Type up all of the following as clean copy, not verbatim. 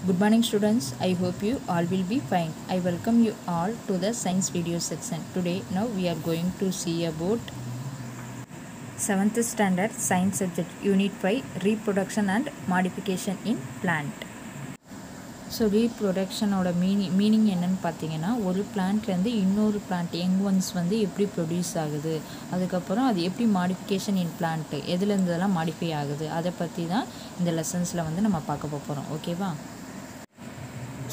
Good morning students, I hope you all will be fine. I welcome you all to the science video section. Today now we are going to see about 7th standard science subject unit 5 reproduction and modification in plant. So ரீப்ரொடக்ஷனோட meaning என்னென்னு பார்த்தீங்கன்னா ஒரு பிளான்ட்லேருந்து இன்னொரு plant young once வந்து எப்படி produce ஆகுது, அதுக்கப்புறம் அது எப்படி மாடிஃபிகேஷன் இன் பிளான்ட்டு எதுலேருந்தெல்லாம் மாடிஃபை ஆகுது அதை பற்றி தான் இந்த லெசன்ஸில் வந்து நம்ம பார்க்க போகிறோம். ஓகேவா?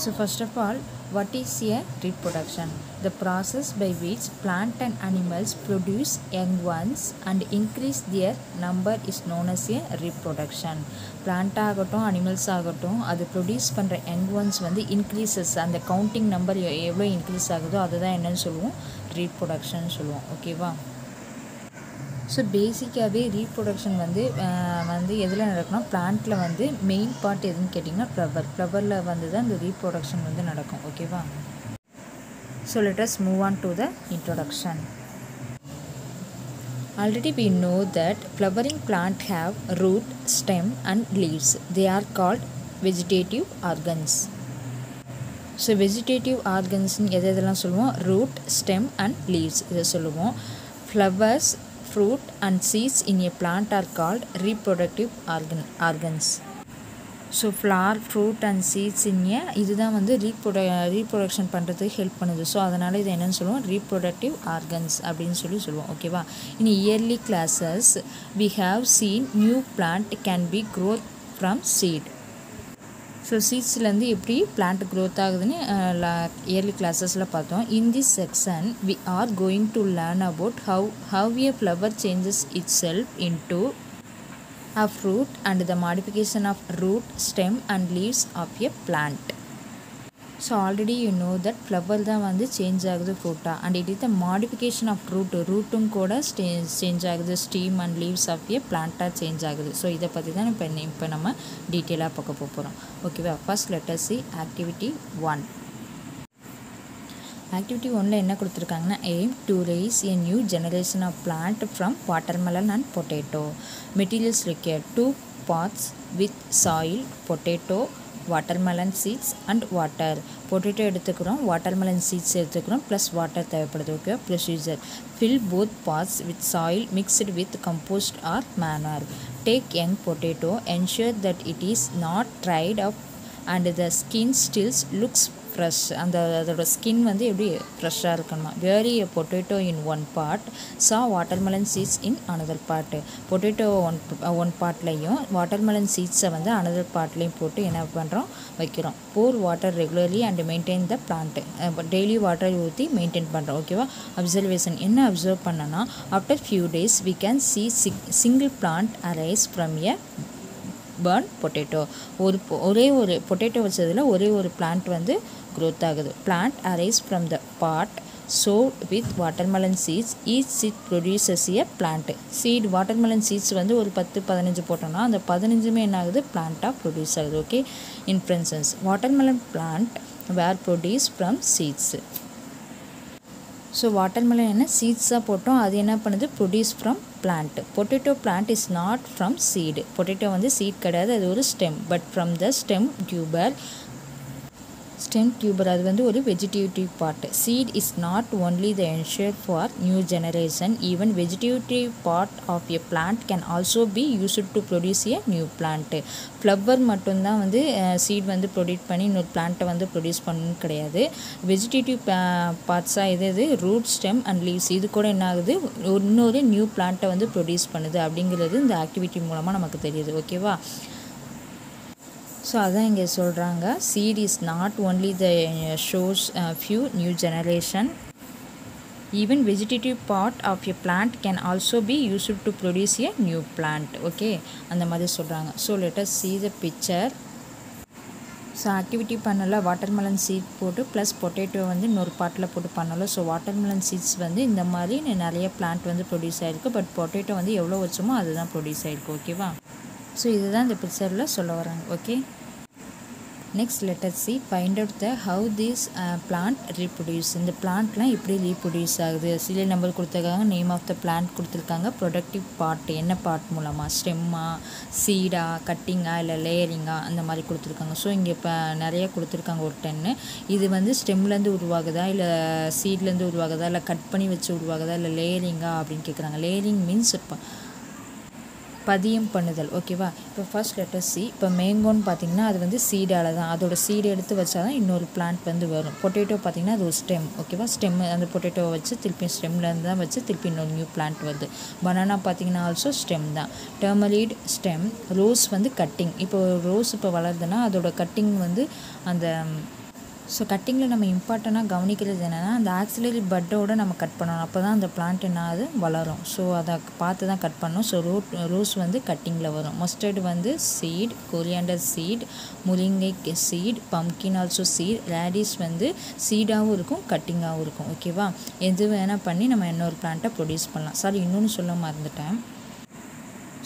So first of all, what is a reproduction? The process by which plant and animals produce young ones and increase their number is known as a reproduction. Plant ஆகட்டும் அனிமல்ஸ் ஆகட்டும் அது ப்ரொடியூஸ் பண்ணுற யங் ஒன்ஸ் வந்து increases, அந்த counting number எவ்வளோ increase ஆகுதோ அதுதான் என்னன்னு சொல்லுவோம், ரீப்ரொடக்ஷன் சொல்லுவோம். ஓகேவா? ஸோ பேசிக்காகவே ரீப்ரொடக்ஷன் வந்து எதில் நடக்கும்னா பிளான்ட்டில் வந்து மெயின் பார்ட் எதுன்னு கேட்டிங்கன்னா ஃப்ளவரில் வந்து தான் இந்த ரீப்ரொடக்ஷன் வந்து நடக்கும். ஓகேவா? So let us move on to the introduction. Already we know that flowering plant have root, stem and leaves. They are called vegetative organs. So vegetative ஆர்கன்ஸ்னு எதெல்லாம் சொல்லுவோம், ரூட், ஸ்டெம் அண்ட் லீவ்ஸ் இதை சொல்லுவோம். Flowers, fruit and seeds in a plant are called reproductive organs. So flower, fruit and seeds இன் இதுதான் வந்து reproduction பண்ணுறதுக்கு help பண்ணுது. So அதனால் இது என்னென்னு சொல்லுவோம், ரீப்ரொடக்டிவ் ஆர்கன்ஸ் அப்படின்னு சொல்லுவோம். ஓகேவா? In early classes we have seen new plant can be growth from seed. So சீட்ஸ்லேருந்து எப்படி பிளான்ட் க்ரோத் ஆகுதுன்னு இயர்லி கிளாஸஸில் பார்த்தோம். In this section we are going to learn about how a flower changes itself into a fruit and the modification of root, stem and leaves of a plant. So already you know that flower தான் வந்து change ஆகுது ஃப்ரூட்டாக, and it is the modification of ரூட்டும் கூட change ஆகுது, stem and leaves of a பிளான்ட்டாக change ஆகுது. So இதை பற்றி தான் இப்போ நம்ம டீட்டெயிலாக பார்க்க போகிறோம். ஓகேவா? First let us see activity 1. Activity 1ல் என்ன கொடுத்துருக்காங்கன்னா, aim to raise a new generation of plant from watermelon and potato. Materials required 2 pots with soil, potato, watermelon seeds and water. Potato எடுத்துக்கிறோம், watermelon seeds எடுத்துக்கிறோம், plus water தேவைப்படுது. Okay? Procedure: fill both pots with soil mixed with compost or manure. Take young potato, ensure that it is not dried up and the skin still looks fresh. அதோட skin வந்து எப்படி ஃப்ரெஷ்ஷாக இருக்கணுமா. bury a potato in one pot, sow watermelon seeds in another pot. Potato one பார்ட்லையும் watermelon சீட்ஸை வந்து another பார்ட்லையும் போட்டு என்ன பண்ணுறோம், வைக்கிறோம். pour water regularly and maintain the plant. Daily water ஊற்றி மெயின்டைன் பண்ணுறோம். ஓகேவா? அப்சர்வேஷன் என்ன அப்சர்வ் பண்ணனா, after few days we can see single plant arise from a burn potato. ஒரே ஒரு பொட்டேட்டோ வச்சதில் ஒரே ஒரு பிளான்ட் வந்து growth ஆகுது. plant arise from the pot sowed with watermelon seeds. each seed produces a plant. seed watermelon seeds வந்து ஒரு 10-15 போட்டோம்னா அந்த 15மே என்ன ஆகுது, பிளான்ட்டாக ப்ரொடியூஸ் ஆகுது. Okay? Inferences: watermelon plant were produced from seeds. So watermelon என்ன சீட்ஸாக போட்டோம், அது என்ன பண்ணுது, produce from plant. Potato plant is not from seed. Potato வந்து சீட் கிடையாது, அது ஒரு stem. But from the stem tuber அது வந்து ஒரு vegetative part. Seed is not only the ensure for new generation. Even vegetative part of a plant can also be used to produce a new plant. Flower மட்டும்தான் வந்து seat வந்து produce பண்ணி இன்னொரு பிளான்ட்டை வந்து ப்ரொடியூஸ் பண்ணணும்னு கிடையாது. வெஜிடேட்டிவ் பார்ட்ஸாக எது ரூட், ஸ்டெம் அண்ட் லீவ்ஸ், இது கூட என்ன ஆகுது, இன்னொரு நியூ பிளான்ட்டை வந்து ப்ரொடியூஸ் பண்ணுது அப்படிங்கிறது இந்த ஆக்டிவிட்டி மூலமாக நமக்கு தெரியுது. ஓகேவா? ஸோ அதான் இங்கே சொல்கிறாங்க, seed is not only the shows few new generation, even vegetative part of a plant can also be used to produce a new plant. Okay? அந்த மாதிரி சொல்கிறாங்க. So let us see the picture. So activity பண்ணல watermelon seat போட்டு plus potato வந்து இன்னொரு பாட்டில் போட்டு பண்ணலாம். So watermelon seeds வந்து இந்த மாதிரி நிறைய பிளான்ட் வந்து ப்ரொடியூஸ் ஆகிருக்கு. பட் பொட்டேட்டோ வந்து எவ்வளோ வச்சோமோ அதுதான் ப்ரொடியூஸ் ஆகிருக்கு. ஓகேவா? ஸோ இதுதான் இந்த பிக்சரில் சொல்ல வராங்க. Okay? Next let us see find out the how this plant reproduce. இந்த பிளான்ட்லாம் எப்படி ரீப்ரொடியூஸ் ஆகுது. சீரியல் நம்பர் கொடுத்துருக்காங்க, நேம் ஆஃப் த பிளான்ட் கொடுத்துருக்காங்க, ப்ரொடக்டிவ் பார்ட் என்ன பார்ட் மூலமாக, ஸ்டெம்மா, சீடா, கட்டிங்கா இல்லை லேயரிங்கா அந்த மாதிரி கொடுத்துருக்காங்க. ஸோ இங்கே இப்போ நிறைய கொடுத்துருக்காங்க ஒரு 10. இது வந்து ஸ்டெம்லேருந்து உருவாகுதா இல்லை சீட்லேருந்து உருவாகுதா இல்லை கட் பண்ணி வச்சு உருவாகுதா இல்லை லேயரிங்கா அப்படின்னு கேட்குறாங்க. லேயரிங் மீன்ஸ் பதியம் பண்ணுதல். ஓகேவா. இப்போ ஃபர்ஸ்ட் லெட்டர் சி. இப்போ மேங்கோன்னு பார்த்தீங்கன்னா அது வந்து சீடால் தான், அதோட சீடை எடுத்து வச்சா தான் இன்னொரு பிளான்ட் வந்து வரும். பொட்டேட்டோ பார்த்தீங்கன்னா அது ஒரு ஸ்டெம். ஓகேவா. ஸ்டெம் அந்த பொட்டேட்டோவை வச்சு திருப்பி ஸ்டெம்லேருந்து தான் வச்சு திருப்பி இன்னொரு நியூ பிளான்ட் வருது. பனானா பார்த்தீங்கன்னா ஆல்சோ ஸ்டெம் தான். டர்மரிட் ஸ்டெம். ரோஸ் வந்து கட்டிங். இப்போ ரோஸ் இப்போ வளருதுன்னா அதோட கட்டிங் வந்து அந்த ஸோ கட்டிங்கில் நம்ம இம்பார்ட்டண்ட்டாக கவனிக்கிறது என்னென்னா அந்த ஆக்சிலரி பட்டோடு நம்ம கட் பண்ணணும். அப்போ தான் அந்த பிளான்ட் என்ன ஆகுது வளரும். ஸோ அதை பார்த்து தான் கட் பண்ணணும். ஸோ ரோஸ் வந்து கட்டிங்கில் வரும். மஸ்டர்டு வந்து சீட், கொரியாண்டர் சீட், முருங்கை seed, pumpkin also seed, radish வந்து சீடாகவும் இருக்கும் கட்டிங்காகவும் இருக்கும். ஓகேவா. எது வேணால் பண்ணி நம்ம இன்னொரு பிளான்ட்டை ப்ரொடியூஸ் பண்ணலாம். சாரி இன்னொன்று சொல்ல மறந்துட்டேன்.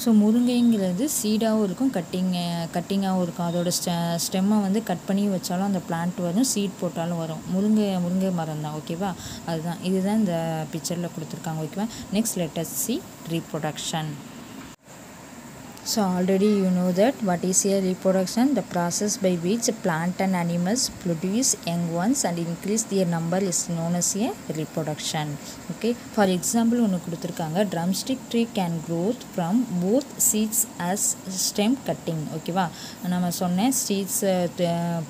ஸோ முருங்கைங்கிறது சீடாகவும் இருக்கும் கட்டிங்காகவும் இருக்கும். அதோட ஸ்டெம்மை வந்து கட் பண்ணி வச்சாலும் அந்த பிளான்ட் வரும், சீட் போட்டாலும் வரும். முருங்கை மரம் தான். ஓகேவா. அதுதான் இதுதான் இந்த பிக்சரில் கொடுத்துருக்காங்க. ஓகேவா. Next let us see reproduction. So already you know that what is a reproduction, the process by which plant and animals produce young ones and increase their number is known as a reproduction. Okay, for example ஒன்று கொடுத்துருக்காங்க, drumstick tree can grow from both seeds as stem cutting. ஓகேவா. நம்ம சொன்னேன் seeds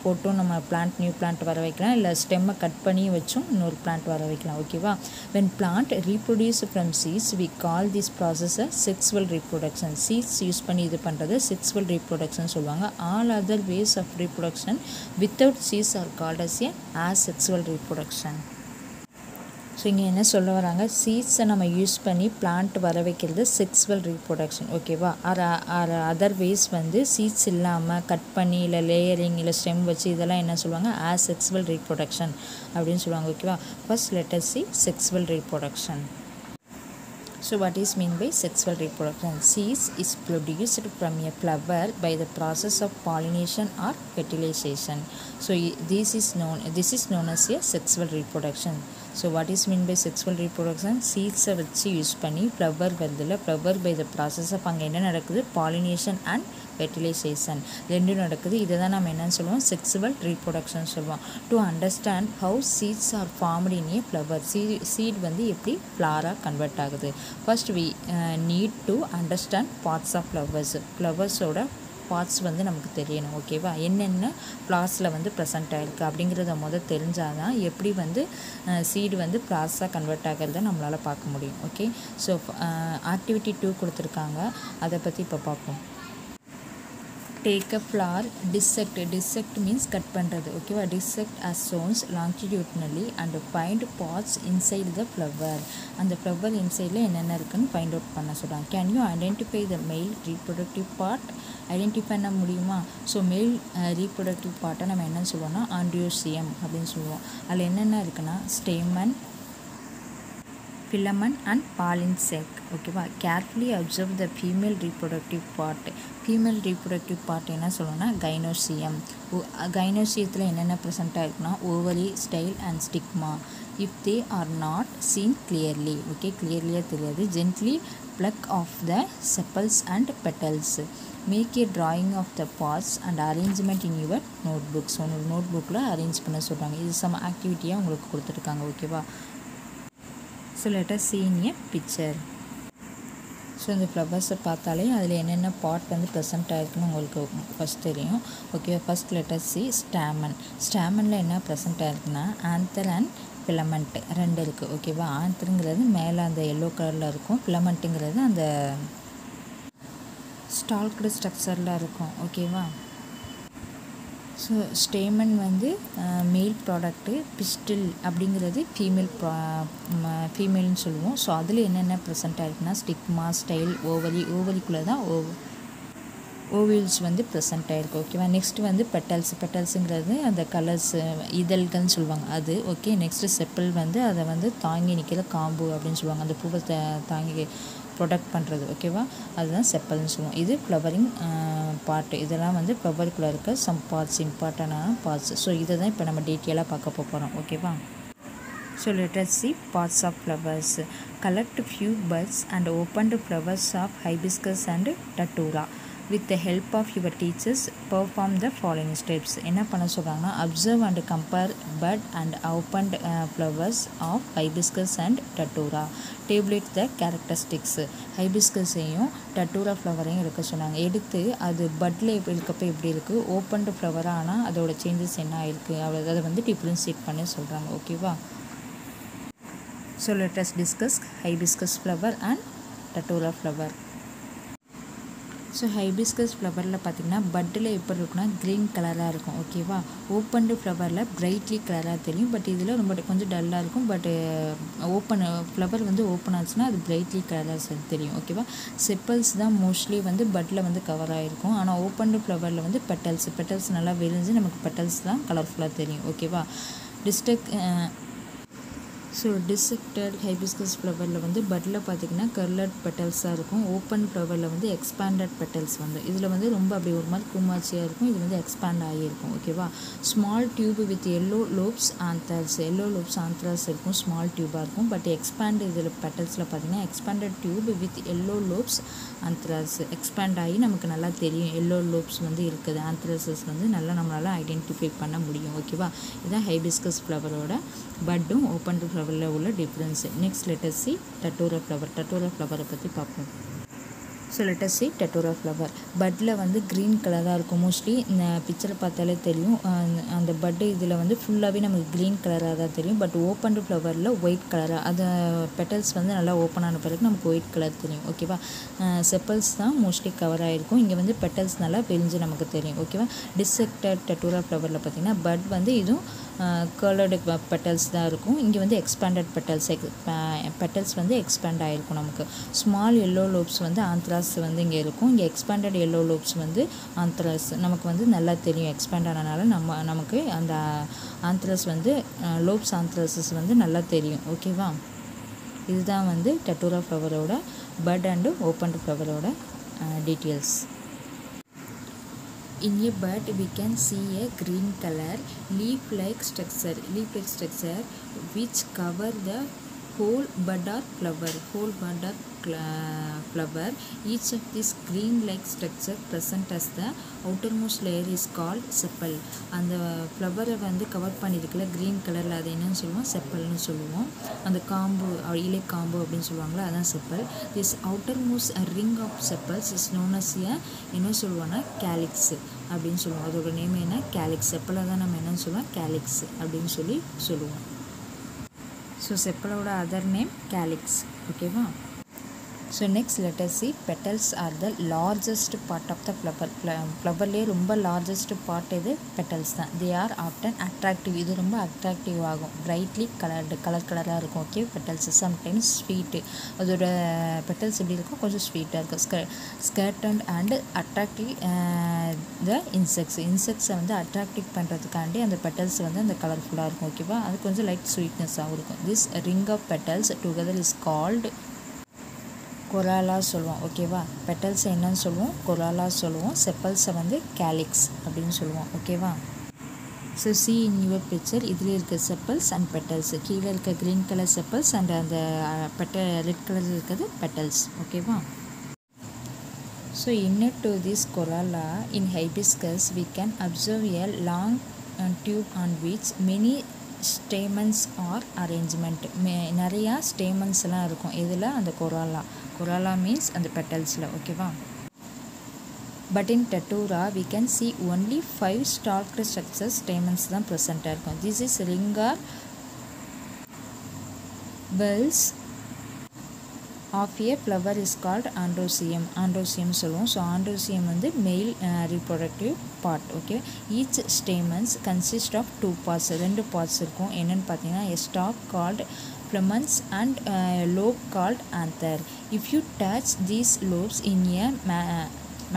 போட்டும் நம்ம new plant வர வைக்கலாம், இல்லை ஸ்டெம்மை கட் பண்ணி வச்சும் இன்னொரு பிளான்ட் வர வைக்கலாம். ஓகேவா. when plant reproduce from seeds we call this process a sexual reproduction. seeds use பண்ணி இது பண்ணுறது செக்ஸுவல் ரீப்ரொடக்ஷன் சொல்லுவாங்க. All other ways of reproduction without seeds are called as a asexual reproduction. So இங்கே என்ன சொல்ல வராங்க, சீட்ஸை நம்ம யூஸ் பண்ணி பிளான்ட் வர வைக்கிறது செக்ஸுவல் ரீப்ரொடக்ஷன். ஓகேவா. அதர் வேஸ் வந்து சீட்ஸ் இல்லாமல் கட் பண்ணி இல்லை லேயரிங் இல்லை ஸ்டெம் வச்சு இதெல்லாம் என்ன சொல்லுவாங்க, asexual reproduction அப்படின்னு சொல்லுவாங்க. ஓகேவா. First let us see sexual reproduction. So what is mean by sexual reproduction? Seeds is produced from a flower by the process of pollination or fertilization. So this is known as a sexual reproduction. So what is mean by sexual reproduction? seeds வச்சு use பண்ணி flower வருதுல, flower by the process of அங்கே என்ன நடக்குது, pollination and fertilization ரெண்டும் நடக்குது. இதை தான் நம்ம என்னன்னு சொல்லுவோம், செக்ஸுவல் ரீப்ரொடக்ஷன் சொல்லுவோம். To understand how seeds are formed in a flower, seed வந்து எப்படி ஃப்ளாராக கன்வெர்ட் ஆகுது. First we need to understand parts of ஃப்ளவர்ஸோட பார்ட்ஸ் வந்து நமக்கு தெரியணும். ஓகேவா. என்னென்ன ஃப்ளார்ஸில் வந்து ப்ரெசென்ட் ஆகிருக்கு அப்படிங்கிறத தெரிஞ்சால் தான் எப்படி வந்து சீடு வந்து ஃப்ளார்ஸாக கன்வெர்ட் ஆகிறத நம்மளால் பார்க்க முடியும். ஓகே. ஸோ ஆக்டிவிட்டி 2 கொடுத்துருக்காங்க, அதை பற்றி இப்போ பார்ப்போம். Take a flower, dissect means cut பண்ணுறது. ஓகேவா. dissect as shown longitudinally and find parts inside the flower. அந்த ஃப்ளவர் இன்சைடில் என்னென்ன இருக்குன்னு ஃபைண்ட் அவுட் பண்ண சொல்கிறாங்க. Can you identify the mail reproductive part, identify பண்ண முடியுமா. ஸோ மெயில் ரீப்ரொடக்டிவ் பார்ட்டை நம்ம என்னென்னு சொல்லுவோம்னா ஆண்ட்ரியோசியம் அப்படின்னு சொல்லுவோம். அதில் என்னென்ன இருக்குன்னா stamen, filament and pollen sac. ஓகேவா. Carefully observe the female reproductive part. Female reproductive part என்ன சொல்லணும்னா கைனோசியம். கைனோசியத்தில் என்னென்ன ப்ரெசென்ட்டாக இருக்குன்னா ovary, style and stigma. If they are not seen clearly, okay கிளியர்லியாக தெரியாது, gently pluck off the sepals and petals. Make a drawing of the parts and arrangement in your notebooks. உங்களோட நோட்புக்கில் arrange பண்ண சொல்கிறாங்க. இது சம் ஆக்டிவிட்டியாக உங்களுக்கு கொடுத்துருக்காங்க. ஓகேவா. So let us see in a picture. So இந்த ஃப்ளவர்ஸை பார்த்தாலே அதில் என்னென்ன பார்ட் வந்து ப்ரெசென்ட் ஆகிருக்குன்னு உங்களுக்கு ஃபஸ்ட் தெரியும். Okay. First let us see stamen. ஸ்டாமனில் என்ன ப்ரெசென்ட் ஆகிருக்குன்னா ஆந்தர் அண்ட் ஃபிலமெண்ட் ரெண்டு இருக்குது. ஓகேவா. ஆந்தருங்கிறது மேலே அந்த எல்லோ கலரில் இருக்கும், ஃபிலமெண்ட்டுங்கிறது அந்த ஸ்டால்க்டு ஸ்ட்ரக்சரில் இருக்கும். ஓகேவா. ஸோ ஸ்டேமன் வந்து மேல் ப்ராடக்ட்டு, பிஸ்டில் அப்படிங்கிறது ஃபீமேல்னு சொல்லுவோம். ஸோ அதில் என்னென்ன ப்ரெசென்ட் ஆகிருக்குன்னா ஸ்டிக்மா, ஸ்டைல், ஓவரிக்குள்ளே தான் ஓவில்ஸ் வந்து ப்ரெசென்ட் ஆகிருக்கு. ஓகேவா. நெக்ஸ்ட் வந்து பெட்டல்ஸுங்கிறது அந்த கலர்ஸ் இதழ்கள்னு சொல்லுவாங்க அது. ஓகே. நெக்ஸ்ட்டு செப்பல் வந்து அதை வந்து தாங்கி நிற்கிற காம்பு அப்படின்னு சொல்லுவாங்க, அந்த பூவை தாங்கி ப்ரொடக்ட் பண்ணுறது. ஓகேவா, அதுதான் செப்பல்னு சொல்லுவோம். இது ஃப்ளவரிங் பார்ட்டு. இதெல்லாம் வந்து ஃப்ளவருக்குள்ளே இருக்க சம் பார்ட்ஸ், இம்பார்ட்டண்டான பார்ட்ஸ். ஸோ இதை தான் இப்போ நம்ம டீட்டெயிலாக பார்க்க போகிறோம். ஓகேவா. So let us see parts of flowers. Collect few buds and opened flowers of hibiscus and datura. With the help of your teachers, perform the following steps. என்ன பண்ண சொல்கிறாங்கன்னா, observe and compare bud and opened flowers of hibiscus and datura. Tabulate the characteristics. ஹைபிஸ்கஸையும் டட்டூரா ஃப்ளவரையும் எடுக்க சொன்னாங்க. எடுத்து அது பட்டில் இருக்கப்போ எப்படி இருக்குது, ஓப்பன்டு ஃப்ளவராக ஆனால் அதோட சேஞ்சஸ் என்ன ஆயிருக்கு, அதை வந்து டிஃப்ரென்ஷியேட் பண்ணி சொல்கிறாங்க. ஓகேவா. So let us discuss hibiscus flower and datura flower. So hibiscus ஃப்ளவரில் பார்த்திங்கன்னா பட்டில் எப்படி இருக்குன்னா க்ரீன் கலராக இருக்கும். ஓகேவா. ஓப்பன்டு ஃப்ளவரில் பிரைட்லி கலராக தெரியும். பட் இதில் ரொம்ப கொஞ்சம் டல்லாக இருக்கும். பட் ஃப்ளவர் வந்து ஓப்பன் ஆச்சுன்னா அது பிரைட்லி கலராக தெரியும். ஓகேவா. செப்பல்ஸ் தான் மோஸ்ட்லி வந்து பட்டில் வந்து கவர் ஆகிருக்கும். ஆனால் ஓப்பன்டு ஃப்ளவரில் வந்து பெட்டல்ஸ் நல்லா விரிஞ்சு நமக்கு பெட்டல்ஸ் தான் கலர்ஃபுல்லாக தெரியும். ஓகேவா. டிசெக்டட் ஹைபிஸ்கஸ் ஃப்ளவரில் வந்து பட்டில் பார்த்திங்கன்னா கர்லட் பெட்டல்ஸாக இருக்கும். ஓப்பன் ஃப்ளவரில் வந்து எக்ஸ்பேண்டட் பெட்டல்ஸ் வந்து இதில் வந்து ரொம்ப அப்படி ஒரு மாதிரி கூமாச்சியாக இருக்கும். இது வந்து எக்ஸ்பேண்ட் ஆகியிருக்கும். ஓகேவா. Small tube with yellow lobes anthers இருக்கும். ஸ்மால் டியூபாக இருக்கும். பட் எக்ஸ்பேண்ட் இதில் பெட்டல்ஸில் பார்த்திங்கன்னா expanded tube with yellow lobes anthers expand ஆகி நமக்கு நல்லா தெரியும். எல்லோ லோப்ஸ் வந்து இருக்குது. ஆந்த்ராசஸ் வந்து நல்லா நம்மளால் ஐடென்டிஃபை பண்ண முடியும். ஓகேவா. இதுதான் ஹைபிஸ்கஸ் ஃப்ளவரோட பட்டும் ஓப்பன் ஃப்ளவரில் உள்ள difference. Next let us see datura ஃப்ளவரை பற்றி பார்ப்போம். So let us see datura flower. பட்டில் வந்து க்ரீன் கலராக இருக்கும். மோஸ்ட்லி இந்த பிக்சரை பார்த்தாலே தெரியும். அந்த பட்டு இதில் வந்து ஃபுல்லாகவே நமக்கு க்ரீன் கலராக தான் தெரியும். பட் ஓப்பன் ஃப்ளவரில் ஒயிட் கலராக அது பெட்டல்ஸ் வந்து நல்லா ஓப்பன் ஆன பிறகு நமக்கு ஒயிட் கலர் தெரியும். ஓகேவா. செப்பல்ஸ் தான் மோஸ்ட்லி கவர் ஆகிருக்கும். இங்கே வந்து பெட்டல்ஸ் நல்லா பிரிஞ்சு நமக்கு தெரியும். ஓகேவா. டிசெக்டட் டட்டூரா ஃப்ளவரில் பார்த்திங்கன்னா பட் வந்து இதுவும் கர்லடு பெட்டல்ஸ் தான் இருக்கும். இங்கே வந்து எக்ஸ்பேண்டட் பெட்டல்ஸ் வந்து எக்ஸ்பேண்ட் ஆகிருக்கும். நமக்கு ஸ்மால் எல்லோ லோப்ஸ் வந்து ஆந்த்ராஸ் வந்து இங்கே இருக்கும். இங்கே எக்ஸ்பேண்டட் எல்லோ லோப்ஸ் வந்து ஆந்த்ராஸ் நமக்கு வந்து நல்லா தெரியும். எக்ஸ்பேண்ட் ஆனனால நமக்கு அந்த ஆந்த்ராஸ் வந்து லோப்ஸ் ஆந்த்ராசஸ் வந்து நல்லா தெரியும். ஓகேவா. இதுதான் வந்து டட்டூரா ஃப்ளவரோட பட் அண்டு ஓப்பன் ஃப்ளவரோட details. In a bud we can see a green color leaf-like structure which cover the whole bud or flower. Each of these green-like structure present as the outermost layer is called sepal. அந்த ஃப்ளவரை வந்து cover பண்ணியிருக்கல green கலரில் அது என்னன்னு சொல்லுவோம், செப்பல்னு சொல்லுவோம். அந்த காம்பு இலை காம்பு அப்படின்னு சொல்லுவாங்களா, அதான் chappal. This outermost ring of sepals is known as என்ன சொல்லுவோம்னா கேலிக்ஸ் அப்படின்னு சொல்லுவோம். அதோட நேம் என்ன, கேலிக்ஸ். செப்பலை தான் நம்ம என்னன்னு சொல்லுவோம், கேலிக்ஸ் அப்படின்னு சொல்லுவோம். ஸோ செப்பலோட அதர் நேம் கேலிக்ஸ். ஓகேவா. So next let us see petals are the largest part of the flower. ஃப்ளவர்லேயே ரொம்ப லார்ஜஸ்ட் பார்ட் இது பெட்டல்ஸ் தான். They are often attractive. இது ரொம்ப அட்ராக்டிவ் ஆகும். பிரைட்லி கலராக இருக்கும். ஓகே. Petals sometimes sweet. அதோட பெட்டல்ஸ் எப்படி இருக்கும், கொஞ்சம் ஸ்வீட்டாக இருக்கும். ஸ்கர்டன் அண்டு அட்ராக்டிவ் த இன்செக்ட்ஸை வந்து அட்ராக்டிவ் பண்ணுறதுக்காண்டி அந்த பெட்டல்ஸ் வந்து அந்த கலர்ஃபுல்லாக இருக்கும். ஓகேவா. அது கொஞ்சம் லைட் ஸ்வீட்னஸாகவும் இருக்கும். This ring of petals together is called corolla சொல்லுவோம். ஓகேவா. பெட்டல்ஸ் என்னன்னு சொல்லுவோம், கொராலா சொல்லுவோம். செப்பல்ஸை வந்து கேலிக்ஸ் அப்படின்னு சொல்லுவோம். ஓகேவா. So see in your picture இதில் இருக்க செப்பல்ஸ் அண்ட் பெட்டல்ஸ். கீழே இருக்க க்ரீன் கலர் செப்பல்ஸ் அண்ட் அந்த ரெட் கலர் இருக்கிறது பெட்டல்ஸ். ஓகேவா. So inner to this corolla in hibiscus we can observe a long tube on which many stamens are arrangement. நிறையா ஸ்டேமன்ஸ்லாம் இருக்கும். இதில் அந்த கொராலா மீன்ஸ் அந்த பெட்டல்ஸில். ஓகேவா. But in datura we can see only 5 stalked structures. Stamens தான் ப்ரெசண்ட்டாக இருக்கும். This is ring or bells of a flower is called androsium சொல்லுவோம். ஸோ androsium வந்து male reproductive part. ஓகே. Each stamens consist of 2 parts. 2 parts இருக்கும். என்னென்னு பார்த்தீங்கன்னா a stalk called plumens and lobe called anther. If you touch these lobes in a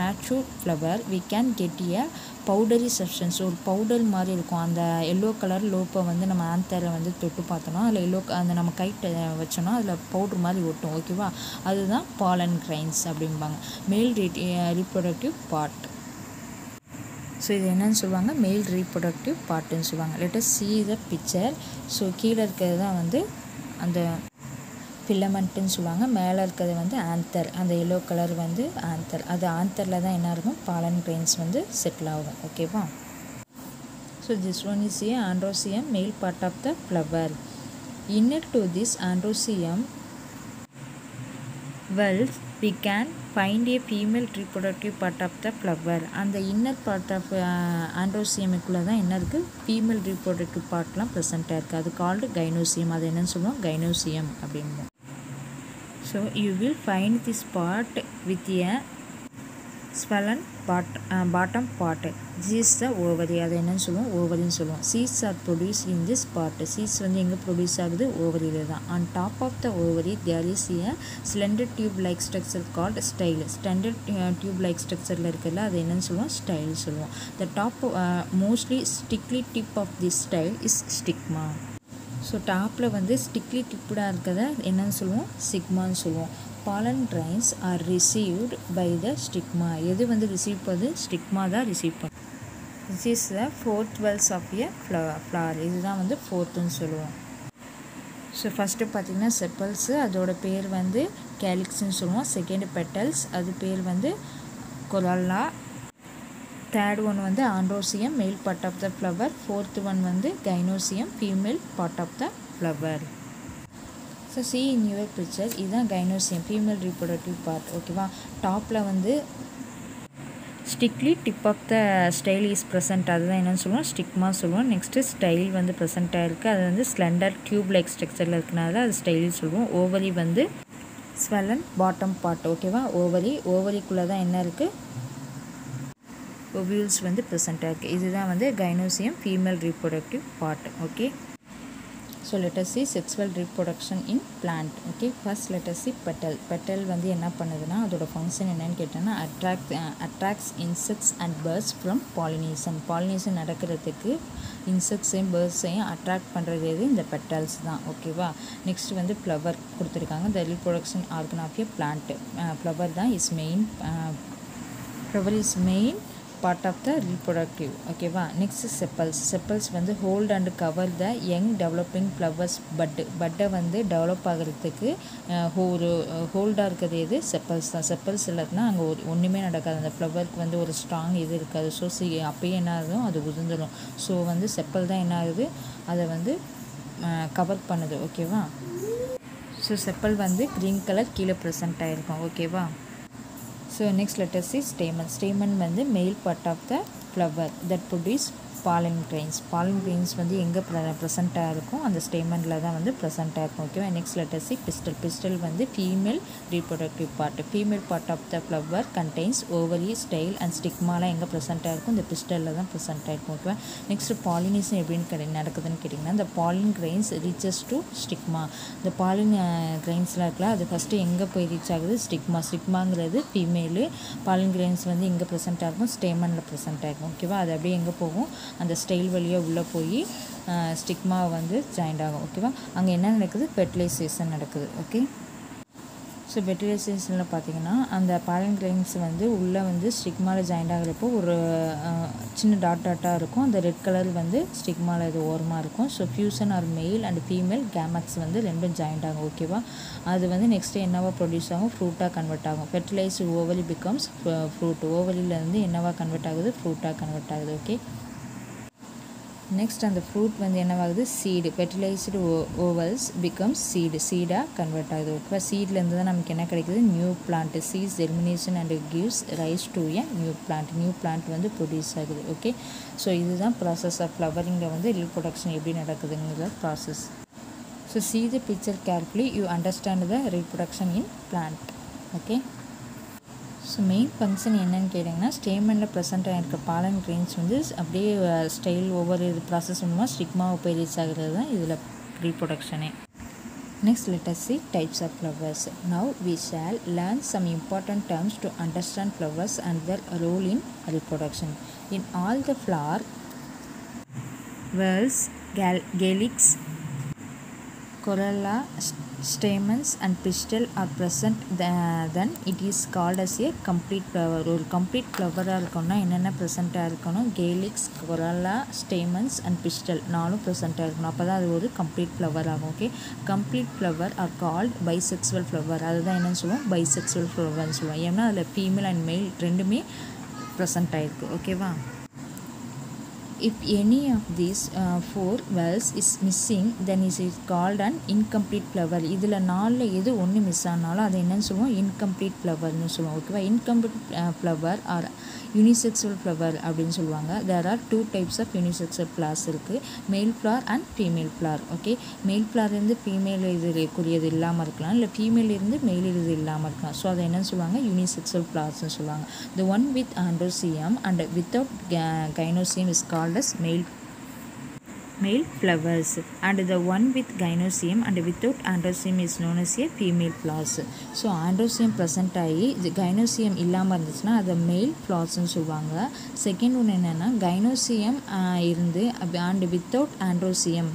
mature flower we can get a powdery substance. ஒரு powder மாதிரி இருக்கும். அந்த yellow colour லோப்பை வந்து நம்ம ஆந்தரில் வந்து தொட்டு பார்த்தோன்னா அதில் எல்லோ அந்த நம்ம கைட்டை வச்சோன்னா அதில் பவுடர் மாதிரி ஒட்டும். ஓகேவா, அதுதான் pollen grains அப்படிம்பாங்க. மேல் ரீப்ரொடக்டிவ் பார்ட். ஸோ இது என்னன்னு சொல்லுவாங்க, மேல் ரீப்ரொடக்டிவ் பார்ட்டுன்னு சொல்லுவாங்க. Let us see the picture. So கீழே இருக்கிறது தான் வந்து அந்த ஃபிலமெண்ட்டுன்னு சொல்லுவாங்க. மேலே இருக்கிறது வந்து ஆந்தர், அந்த எல்லோ கலர் வந்து ஆந்தர். அது ஆந்தரில் தான் என்ன இருக்கும், pollen grains வந்து செட்டில் ஆகும். ஓகேவா. So this one is a androecium, male part of the flower. Inner to this androecium valve we can find a female reproductive part of the flower. அந்த inner part of ஆண்ட்ரோசியமுக்குள்ளே தான் என்ன இருக்குது, female reproductive பார்ட்லாம் ப்ரெசென்ட்டாக இருக்குது. அது called gynoecium. அது என்னன்னு சொல்லுவோம், gynoecium அப்படிம்போம். So you will find this part with a swollen bottom part. This is the ovary. அது என்னன்னு சொல்லுவோம், ஓவரின்னு சொல்லுவோம். Seeds are produced in this part. Seeds வந்து எங்கே ப்ரொடியூஸ் ஆகுது, ஓவரியில் தான். On top of the ovary there is a slender tube like structure called style. Slender tube like structureல இருக்குல்ல, அது என்னன்னு சொல்லுவோம், style சொல்லுவோம். The top mostly stickly tip of this style is stigma. So டாப்பில் வந்து ஸ்டிக்லி டிப்டாக இருக்கிறத என்னன்னு சொல்லுவோம், ஸ்டிக்மான்னு சொல்லுவோம். pollen grains are received by the stigma. எது வந்து ரிசீவ் பண்ணுது, ஸ்டிக்மா தான் ரிசீவ் பண்ணும். this is the fourth valves of a flower. இதுதான் வந்து ஃபோர்த்துன்னு சொல்லுவோம். ஸோ ஃபஸ்ட்டு பார்த்திங்கன்னா செப்பல்ஸு, அதோட பேர் வந்து கேலிக்ஸ்ன்னு சொல்லுவோம். செகண்ட் பெட்டல்ஸ், அது பேர் வந்து கொலல்லா. தேர்ட் ஒன் வந்து androecium, male part of the flower. Fourth one வந்து gynoecium, female part of the flower. So see in your picture, இதுதான் கைனோசியம், ஃபீமேல் ரீப்ரொடக்டிவ் பார்ட். ஓகேவா. டாப்பில் வந்து sticky tip of the style is present. அதுதான் என்னென்னு சொல்லுவோம், stigma சொல்லுவோம். Next style வந்து ப்ரெசென்ட்டாக இருக்குது. அது வந்து ஸ்லெண்டர் டியூப் லைக் ஸ்ட்ரக்சரில் இருக்கனால அது ஸ்டைல் சொல்லுவோம். ஓவரி வந்து ஸ்வெல்லன் பாட்டம் பார்ட். ஓகேவா. ஓவரிக்குள்ளே தான் என்ன இருக்குது, ovules வந்து ப்ரெசென்ட்டாக இருக்குது. இதுதான் வந்து gynoecium, female reproductive part. Okay. So let us see sexual reproduction in plant. Okay. First let us see petal. Petal வந்து என்ன பண்ணுதுன்னா, அதோட ஃபங்க்ஷன் என்னன்னு கேட்டோன்னா attracts insects and birds from pollination. Pollination நடக்கிறதுக்கு இன்செக்ட்ஸையும் பேர்ட்ஸையும் அட்ராக்ட் பண்ணுறது எது, இந்த பெட்டல்ஸ் தான். ஓகேவா. நெக்ஸ்ட் வந்து ஃப்ளவர் கொடுத்துருக்காங்க. The reproduction organ of a plant. Flower தான் is main, flower is main part of the reproductive. ஓகேவா. நெக்ஸ்ட் செப்பல்ஸ் வந்து hold and cover the young developing flowers பட்டை வந்து டெவலப் ஆகிறதுக்கு ஒரு ஹோல்டாக இருக்கிறது எது, செப்பல்ஸ் தான். செப்பல்ஸ் இல்லைன்னா அங்கே ஒன்றுமே நடக்காது. அந்த ஃப்ளவருக்கு வந்து ஒரு ஸ்ட்ராங் இது இருக்காது. ஸோ அப்பயே என்ன ஆகுதும், அது உதிர்ந்துடும். ஸோ வந்து செப்பல் தான் என்ன ஆகுது, அதை வந்து கவர் பண்ணுது. ஓகேவா. ஸோ செப்பல் வந்து க்ரீன் கலர் கீழே ப்ரெசென்ட் ஆகிருக்கும். ஓகேவா. So next let us see stamen. Stamen வந்து மேல் part of the flower that produce pollen grains. pollen grains வந்து எங்கே ப்ரெசென்ட்டாக இருக்கும், அந்த ஸ்டேமனில் தான் வந்து ப்ரெசென்ட்டாக இருக்கும். ஓகேவா. Next let us see pistil. pistil வந்து female reproductive part. Female part of the flower contains ovary, style அண்ட் ஸ்டிக்மாலாம் எங்கே ப்ரெசென்ட்டாக இருக்கும், இந்த பிஸ்டலில் தான் ப்ரெசென்ட்டாக இருக்கும். ஓகேவா. நெக்ஸ்ட் பாலினேஷன் எப்படின்னு நடக்குதுன்னு கேட்டிங்கன்னா, இந்த pollen grains reaches to stigma. இந்த pollen grains-லாம் இருக்குல்ல, அது ஃபஸ்ட்டு எங்கே போய் ரீச் ஆகுது, ஸ்டிக்மாங்கிறது ஃபீமேலு. pollen grains வந்து எங்கே ப்ரெசென்ட்டாக இருக்கும், ஸ்டேமனில் ப்ரெசென்ட்டாக இருக்கும். ஓகேவா. அது அப்படியே எங்கே போகும், அந்த ஸ்டைல் வழியாக உள்ளே போய் ஸ்டிக்மா வந்து ஜாயிண்ட் ஆகும். ஓகேவா. அங்கே என்ன நடக்குது, ஃபெர்டிலைசேஷன் நடக்குது. ஓகே. ஸோ ஃபெர்டிலைசேஷனில் பார்த்தீங்கன்னா அந்த pollen grains வந்து உள்ளே வந்து ஸ்டிக்மாவில் ஜாயிண்ட் ஆகிறப்போ ஒரு சின்ன டாட்டாக இருக்கும். அந்த ரெட் கலர் வந்து ஸ்டிக்மாவில் இது ஓரமாக இருக்கும். So fusion or male and female gametes வந்து ரெண்டும் ஜாயிண்ட் ஆகும். ஓகேவா. அது வந்து நெக்ஸ்ட்டு என்னவா ப்ரொடியூஸ் ஆகும், ஃப்ரூட்டாக கன்வெர்ட் ஆகும். Fertilised ovary becomes fruit. ஓவரியிலேருந்து என்னவா கன்வெர்ட் ஆகுது, ஃப்ரூட்டாக கன்வெர்ட் ஆகுது. ஓகே. நெக்ஸ்ட் அந்த ஃப்ரூட் வந்து என்னவாகுது, சீடு. ஃபெர்டிலைஸ்டு ஓவல்ஸ் பிகம்ஸ் சீடாக கன்வெர்ட் ஆகுது. ஓகேவா. சீட்லேருந்து தான் நமக்கு என்ன கிடைக்குது, new plant. Seeds germination and gives rise to a new plant. New plant வந்து ப்ரொடியூஸ் ஆகுது. ஓகே. ஸோ இதுதான் ப்ராசஸ் ஆஃப் ஃப்ளவரிங்கில் வந்து ரீப்ரொடக்ஷன் எப்படி நடக்குதுங்கிற process. So see the picture carefully, you understand the reproduction in plant. Okay. So main function என்னன்னு கேட்டிங்கன்னா, ஸ்டேமனில் present ஆகிருக்க pollen grains வந்து அப்படியே ஸ்டைல் ஒவ்வொரு ப்ராசஸ் மூலமாக ஸ்டிக்மாவை போய் ரீச் ஆகிறது தான் இதில் ரீப்ரொடக்ஷனே. Next, let us see types of flowers. Now we shall learn some important terms to understand flowers and their role in reproduction. In all the flower, whorls, calyx, corolla, stamens and pistil are present, then it is called as a complete flower. ஒரு complete flower இருக்கணும்னா என்னென்ன ப்ரெசென்ட்டாக இருக்கணும்? Calyx, கொரல்லா, stamens and pistol நாலும் ப்ரெசென்ட்டாக இருக்கணும். அப்போ தான் அது ஒரு கம்ப்ளீட் ஃப்ளவர் ஆகும். Okay, complete flower are called bisexual flower. அதுதான் என்னென்னு சொல்லுவோம்? பைசெக்சுவல் ஃப்ளவர்னு சொல்லுவோம். ஏன்னா அதில் ஃபீமேல் அண்ட் மேல் ரெண்டுமே ப்ரெசென்ட் ஆகிருக்கு. ஓகேவா? If any of these four whorls is missing, then it is called an incomplete flower. இதில் நாலில் எது ஒன்று மிஸ் ஆனாலும் அது என்னன்னு சொல்லுவோம்? இன்கம்ப்ளீட் ஃப்ளவர்னு சொல்லுவோம். ஓகேவா? Incomplete flower or unisexual flower அப்படின்னு சொல்லுவாங்க. There are two types of unisexual flowers இருக்குது, male flower and female flower. Okay, male flower இருந்து ஃபீமேல் இதுக்குரியது இல்லாமல் இருக்கலாம், இல்லை ஃபீமேல் இருந்து மேல் இது இல்லாமல் இருக்கலாம். ஸோ அதை என்னன்னு சொல்லுவாங்க? யூனிசெக்சுவல் ஃப்ளவர்ஸ்னு சொல்லுவாங்க. The one with androecium and without gynoecium is called as male flowers, and the one with gynoecium and without androecium is known as a female flowers. So androecium present ஆகி gynoecium இல்லாமல் இருந்துச்சுன்னா அதை மேல் ஃப்ளவர்ஸ்னு சொல்லுவாங்க. Second ஒன்று என்னென்னா gynoecium இருந்து and without androecium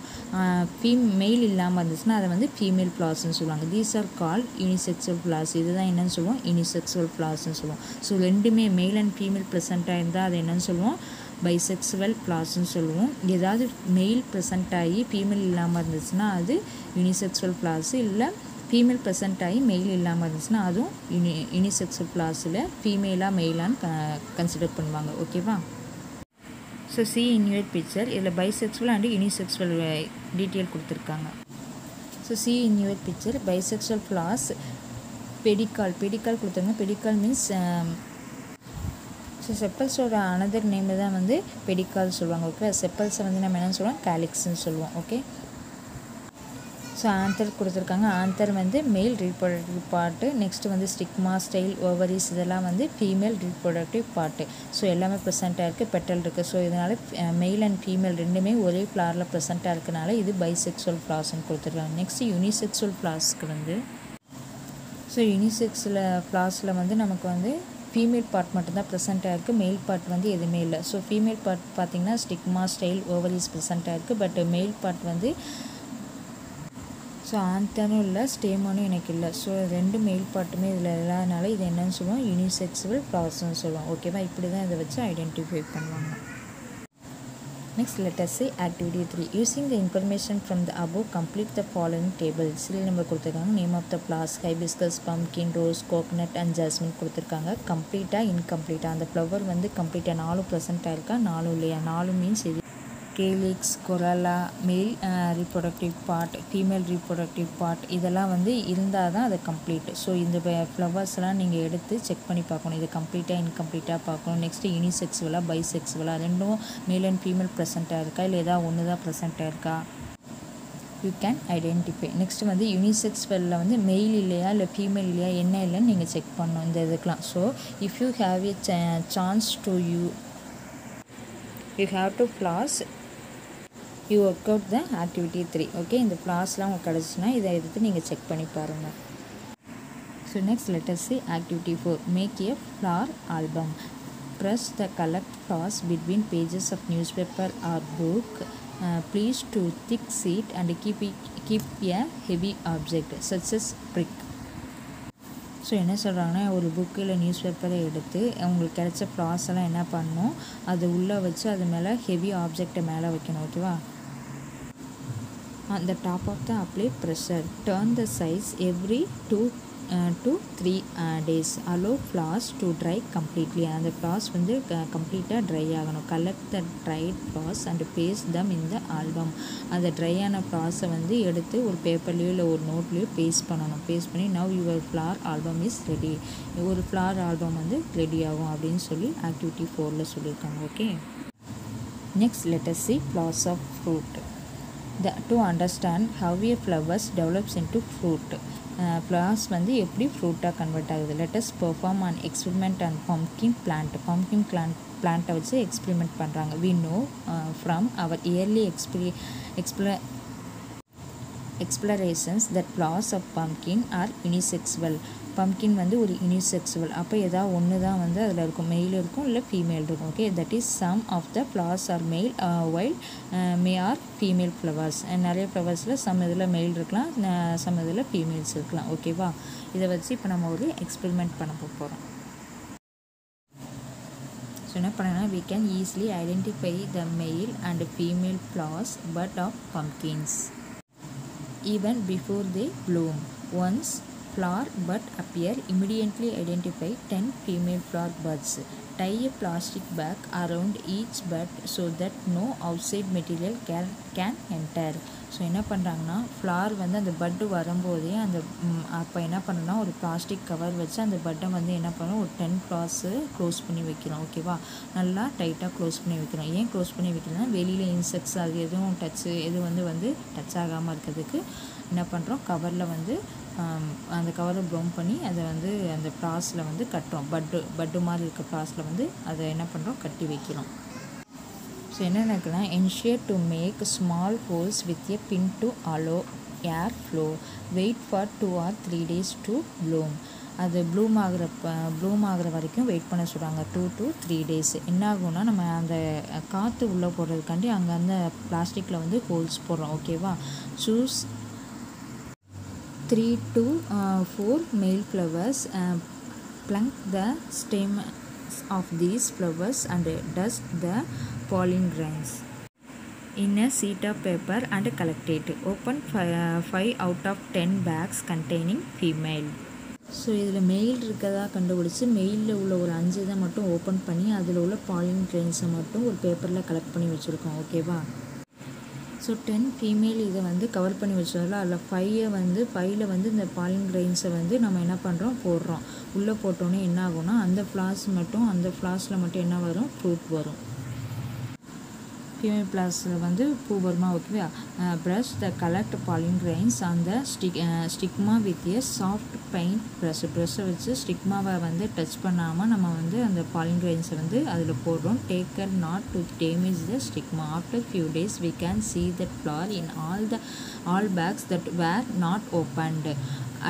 மேல் இல்லாமல் இருந்துச்சுன்னா அதை வந்து ஃபீமேல் ஃப்ளவர்ஸ்னு சொல்லுவாங்க. These are called unisexual flowers. இதுதான் என்னென்னு சொல்லுவோம்? யூனிசெக்சுவல் ஃப்ளவர்ஸ்னு சொல்லுவோம். ஸோ ரெண்டுமே மேல் அண்ட் ஃபீமேல் ப்ரெசென்ட்டாக இருந்தால் அதை என்னென்னு சொல்லுவோம்? பைசெக்சுவல் ஃப்ளவர்ஸ்னு சொல்லுவோம். ஏதாவது மெயில் ப்ரெசென்ட் ஆகி ஃபீமேல் இல்லாமல் இருந்துச்சுன்னா அது யூனிசெக்சுவல் ஃப்ளவர்ஸ். இல்லை ஃபீமேல் ப்ரெசென்ட் ஆகி மெயில் இல்லாமல் இருந்துச்சுன்னா அதுவும் யூனிசெக்சுவல் ஃப்ளவர்ஸில் ஃபீமேலாக மெயிலான்னு கன்சிடர் பண்ணுவாங்க. ஓகேவா? So see in your picture இதில் பைசெக்சுவல் அண்ட் யூனிசெக்சுவல் டீட்டெயில் கொடுத்துருக்காங்க. So see in your picture bisexual flowers pedicel கொடுத்துருங்க. பெடிக்கால் மீன்ஸ் ஸோ செப்பல்ஸோட அனதர் நேம் தான் வந்து பெடிக்கால் சொல்லுவாங்க. ஓகே, செப்பல்ஸை வந்து நம்ம என்னென்னு சொல்லுவோம்? கேலிக்ஸ்ன்னு சொல்லுவோம். ஓகே, ஸோ ஆன்தர் கொடுத்துருக்காங்க. ஆன்தர் வந்து மேல் ரீப்ரொடக்டிவ் பார்ட்டு. நெக்ஸ்ட்டு வந்து ஸ்டிக்மா, ஸ்டைல், ஓவரிஸ் இதெல்லாம் வந்து ஃபீமேல் ரீப்ரொடக்டிவ் பார்ட்டு. ஸோ எல்லாமே ப்ரெசென்ட்டாக இருக்குது, பெட்டல் இருக்குது. ஸோ இதனால் மெயில் அண்ட் ஃபீமேல் ரெண்டுமே ஒரே ஃப்ளவரில் ப்ரெசென்ட்டாக இருக்கனால இது பைசெக்சுவல் ஃப்ளவர்ஸ்ன்னு கொடுத்துருக்காங்க. நெக்ஸ்ட்டு யூனிசெக்சுவல் ஃப்ளவர்ஸ்க்கு வந்து ஸோ யூனிசெக்ஸில் ஃப்ளவர்ஸில் வந்து நமக்கு வந்து ஃபீமேல் பார்ட் மட்டும்தான் ப்ரெசென்ட்டாக இருக்குது, மேல் பார்ட் வந்து எதுவுமே இல்லை. ஸோ ஃபீமேல் பார்ட் பார்த்திங்கன்னா ஸ்டிக்மா, ஸ்டைல், ஓவரிஸ் ப்ரெசென்ட்டாக இருக்குது. பட் மேல் பார்ட் வந்து ஸோ ஆந்தனும் இல்லை, ஸ்டேமனும் எனக்கு இல்லை. ஸோ ரெண்டு மேல் பார்ட்டுமே இதில் இல்லாதனால இது என்னன்னு சொல்லுவோம்? யூனிசெக்சுவல் ஃப்ளவர்ஸ்னு சொல்லுவோம். ஓகேவா? இப்படி தான் இதை வச்சு ஐடென்டிஃபை பண்ணுவாங்க. Next, let us say activity 3. Using the information from the above, complete the following table. Serial number கொடுத்துருக்காங்க, name of the flowers, hibiscus, pumpkin, rose, coconut and jasmine கொடுத்துருக்காங்க. கம்ப்ளீட்டாக இன்கம்ப்ளீட்டாக அந்த ஃப்ளவர் வந்து கம்ப்ளீட்டாக 4 ப்ரெசென்ட்டாக இருக்கா, 4 இல்லையா? 4 மீன்ஸ் இது கேலிக்ஸ், கொரலா, மேல் reproductive part, female reproductive part இதெல்லாம் வந்து இருந்தால் தான் அது கம்ப்ளீட். ஸோ இந்த ஃப்ளவர்ஸ்லாம் நீங்கள் எடுத்து செக் பண்ணி பார்க்கணும், இது கம்ப்ளீட்டாக இன்கம்ப்ளீட்டாக பார்க்கணும். நெக்ஸ்ட்டு யூனிசெக்சுவலாக, பைசெக்சுவலாக ரெண்டும் மேல் அண்ட் ஃபீமேல் ப்ரெசென்ட்டாக இருக்கா, இல்லை ஏதாவது ஒன்று தான் ப்ரெசென்ட்டாக இருக்கா, யூ கேன் ஐடென்டிஃபை. நெக்ஸ்ட்டு வந்து யூனிசெக்சுவலில் வந்து மெயில் இல்லையா இல்லை ஃபீமேல் இல்லையா என்ன இல்லைன்னு நீங்கள் செக் பண்ணணும் இந்த இதுக்கெலாம். So if you have a chance to you have to flaws you work out the activity 3. Okay, இந்த ஃப்ளாஸ்லாம் உங்களுக்கு கிடச்சுன்னா இதை எடுத்து நீங்கள் செக் பண்ணி பாருங்கள். So next let us see activity 4. Make a flower album. Press the collect flowers between pages of newspaper or book. Please to thick sheet and keep a heavy object such as brick. So என்ன சொல்கிறாங்கன்னா, ஒரு book இல்லை news பேப்பரை எடுத்து உங்களுக்கு கிடைச்ச flowers எல்லாம் என்ன பண்ணணும், அது உள்ளே வச்சு அது மேலே ஹெவி ஆப்ஜெக்டை மேலே வைக்கணும். ஓகேவா? on the top of the apply pressure. Turn the size every 2 to 3 days. Allow flowers to dry completely. அந்த flowers வந்து கம்ப்ளீட்டாக ட்ரை ஆகணும். Collect the dried flowers and paste them in the album. அந்த ட்ரையான ஃப்ளார்ஸை வந்து எடுத்து ஒரு பேப்பர்லேயோ இல்லை ஒரு நோட்லேயோ பேஸ்ட் பண்ணணும். பேஸ்ட் பண்ணி now your flower album is ready. ஒரு ஃப்ளவர் ஆல்பம் வந்து ரெடி ஆகும் அப்படின்னு சொல்லி ஆக்டிவிட்டி 4ல் சொல்லியிருக்காங்க. Okay, next let us see flowers of fruit. To understand how a flowers develops into fruit. Flowers வந்து எப்படி ஃப்ரூட்டாக கன்வெர்ட் ஆகுது. let us perform an experiment on pumpkin plant. pumpkin plant வச்சு experiment பண்ணுறாங்க. we know from our yearly explorations that flowers of pumpkin are unisexual. Pumpkin வந்து ஒரு unisexual. அப்போ ஏதாவது ஒன்று தான் வந்து அதில் இருக்கும், மெயில் இருக்கும் இல்லை ஃபீமேல் இருக்கும். Okay, that is some of the flowers are male while may are female flowers. நிறைய ஃப்ளவர்ஸில் சம் இதில் மெயில் இருக்கலாம், சம் இதில் ஃபீமேல்ஸ் இருக்கலாம். ஓகேவா, இதை வச்சு இப்போ நம்ம ஒரு எக்ஸ்பெரிமெண்ட் பண்ண போகிறோம். ஸோ என்ன பண்ணனா, we can easily identify the male and female flowers bud of pumpkins even before they bloom. Once flower bud appear, immediately identify 10 female flower buds. Tie a plastic bag around each bud so that no outside material can enter. So என்ன பண்ணுறாங்கன்னா, flower வந்து அந்த பட்டு வரும்போதே அந்த அப்போ என்ன பண்ணுன்னா, ஒரு பிளாஸ்டிக் கவர் வச்சு அந்த பட்டை வந்து என்ன பண்ணணும், ஒரு 10 ஃப்ளார்ஸு க்ளோஸ் பண்ணி வைக்கிறோம். ஓகேவா, நல்லா டைட்டாக க்ளோஸ் பண்ணி வைக்கிறோம். ஏன் க்ளோஸ் பண்ணி வைக்கிறோம்னா, வெளியில் இன்செக்ட்ஸ் அது எதுவும் எது வந்து டச் ஆகாமல் இருக்கிறதுக்கு என்ன பண்ணுறோம், கவரில் வந்து அந்த கவரை ப்ரௌன் பண்ணி அதை வந்து அந்த ஃப்ளார்ஸில் வந்து கட்டுறோம். பட்டு மாதிரி இருக்க ஃப்ளார்ஸில் வந்து அதை என்ன பண்ணுறோம், கட்டி வைக்கிறோம். ஸோ என்ன நடக்குன்னா, ensure to make small holes with a pin to allow air flow. Wait for 2 or 3 days to bloom. அது ப்ளூம் ஆகிற வரைக்கும் வெயிட் பண்ண சொல்கிறாங்க, 2 to 3 days. என்ன ஆகும்னா, நம்ம அந்த காற்று உள்ளே போடுறதுக்காண்டி அங்கே அந்த பிளாஸ்டிக்கில் வந்து ஹோல்ஸ் போடுறோம். ஓகேவா, choose 3 to 4 male flowers. Plunk the stem of these flowers and dust the pollen grains in a sheet of paper and collect it. Open 5 out of 10 bags containing female. So இதில் mail இருக்கதா கண்டுபிடிச்சி மெயிலில் உள்ள ஒரு 5 இதை மட்டும் open பண்ணி அதில் உள்ள பாலின் கிரெயின்ஸை மட்டும் ஒரு பேப்பரில் கலெக்ட் பண்ணி வச்சுருக்கோம். ஓகேவா, ஸோ 10 ஃபீமேல் இதை வந்து கவர் பண்ணி வச்சதில் அதில் 5 வந்து இந்த பாலின் கிரெயின்ஸை வந்து நம்ம என்ன பண்ணுறோம், போடுறோம். உள்ளே போட்டோன்னே என்ன ஆகும்னா, அந்த ஃப்ளார்ஸில் மட்டும் என்ன வரும், ஃப்ரூட் வரும். ஃபீமேல் ஃப்ளார்ஸில் வந்து பூ வருமா. ஓகேவா, brush the collect pollen grains அந்த stigma with a soft paint ப்ரஷ்ஷை வச்சு ஸ்டிக்மாவை வந்து டச் பண்ணாமல் நம்ம வந்து அந்த பாலின் கிரெயின்ஸை வந்து அதில் போடுறோம். Take care not to damage the stigma. After few days we can see that flower in all bags that were not opened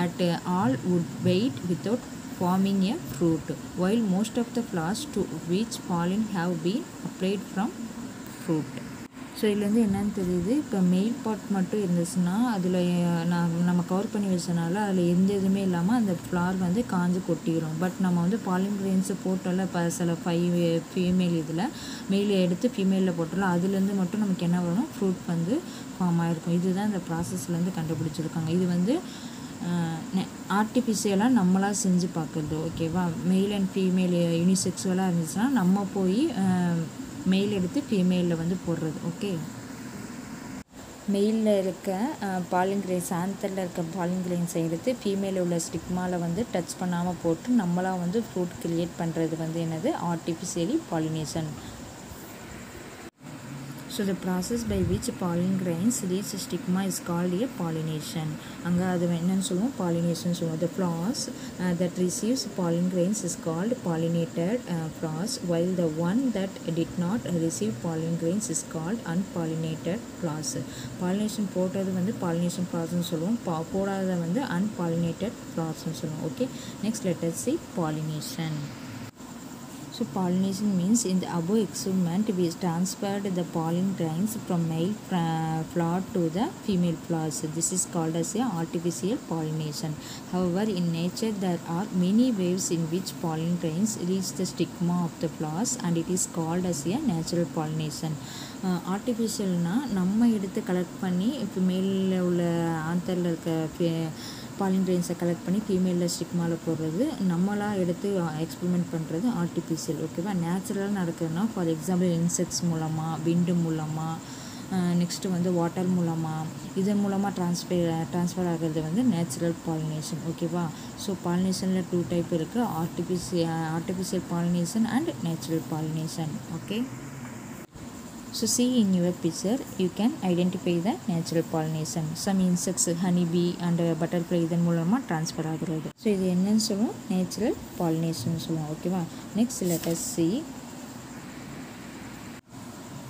at all would wait without forming a fruit, while most of the flowers to which pollen have been applied from fruit. So இதுலேருந்து என்னன்னு தெரியுது, இப்போ mail பாட் மட்டும் இருந்துச்சுன்னா அதில் நம்ம cover பண்ணி வச்சனால அதில் எந்த இதுவுமே இல்லாமல் அந்த ஃப்ளார் வந்து காஞ்சு கொட்டிடும். பட் நம்ம வந்து பாலின் கிரெயின்ஸை போட்டோம்ல, இப்போ சில 5 ஃபீமேல் இதில் மெயில் எடுத்து ஃபீமேலில் போட்டோம்ல, அதுலேருந்து மட்டும் நமக்கு என்ன வரும், ஃப்ரூட் வந்து ஃபார்ம் ஆகிருக்கும். இதுதான் இந்த ப்ராசஸ்லேருந்து கண்டுபிடிச்சிருக்காங்க. இது வந்து ஆர்டிஃபிஷியலாக நம்மளாக செஞ்சு பார்க்குறது. ஓகேவா, மெயில் அண்ட் ஃபீமேல் யூனிசெக்ஸுவலாக இருந்துச்சுன்னா நம்ம போய் மெயில் எடுத்து ஃபீமேலில் வந்து போடுறது. ஓகே, மெயிலில் இருக்க பாலின் கிரெயின்ஸ், ஆன்தரில் இருக்க பாலின் கிரெயின்ஸை எடுத்து ஃபீமேலில் உள்ள ஸ்டிக்மாவில் வந்து டச் பண்ணாமல் போட்டு நம்மளாக வந்து ஃப்ரூட் கிரியேட் பண்ணுறது வந்து என்னது, artificially pollination. So the process by which pollen grains reach stigma is called a pollination. அங்கே அது என்னன்னு சொல்லுவோம், pollination சொல்லுவோம். The flowers that receives pollen grains is called pollinated flowers, while the one that did not receive pollen grains is called unpollinated flowers. Pollination போட்டது வந்து pollination flowers சொல்லுவோம், போடாததை வந்து unpollinated flowers சொல்லுவோம். Okay, next let us see pollination. So pollination means in the above experiment we transferred the pollen grains from male flower to the female flowers. This is called as a artificial pollination. However, in nature there are many ways in which pollen grains reach the stigma of the flowers and it is called as a natural pollination. ஆர்டிஃபிஷியல்னா நம்ம எடுத்து collect பண்ணி இப்போ மேலில் உள்ள ஆந்தரில் இருக்க பாலின் கிரெயின்ஸை collect பண்ணி ஃபீமேலில் ஸ்டிக்மாவில் போடுறது, நம்மளாக எடுத்து எக்ஸ்பெரிமெண்ட் பண்ணுறது ஆர்டிஃபிஷியல். ஓகேவா, நேச்சுரலாக நடக்குதுன்னா ஃபார் எக்ஸாம்பிள் இன்செக்ட்ஸ் மூலமாக, விண்டு மூலமாக, நெக்ஸ்ட்டு வந்து வாட்டர் மூலமாக, இதன் மூலமாக ட்ரான்ஸ்ஃபர் ஆகிறது வந்து நேச்சுரல் பாலினேஷன். ஓகேவா, ஸோ பாலினேஷனில் 2 டைப் இருக்குது, artificial pollination and natural pollination. Okay, so see in your picture you can identify the natural pollination. Some insects, honeybee and butterfly இதன் மூலமாக ட்ரான்ஸ்ஃபர் ஆகிறது. ஸோ இது என்னன்னு சொல்லுவோம், நேச்சுரல் பாலினேஷன் சொல்லுவோம். ஓகேவா, next let us see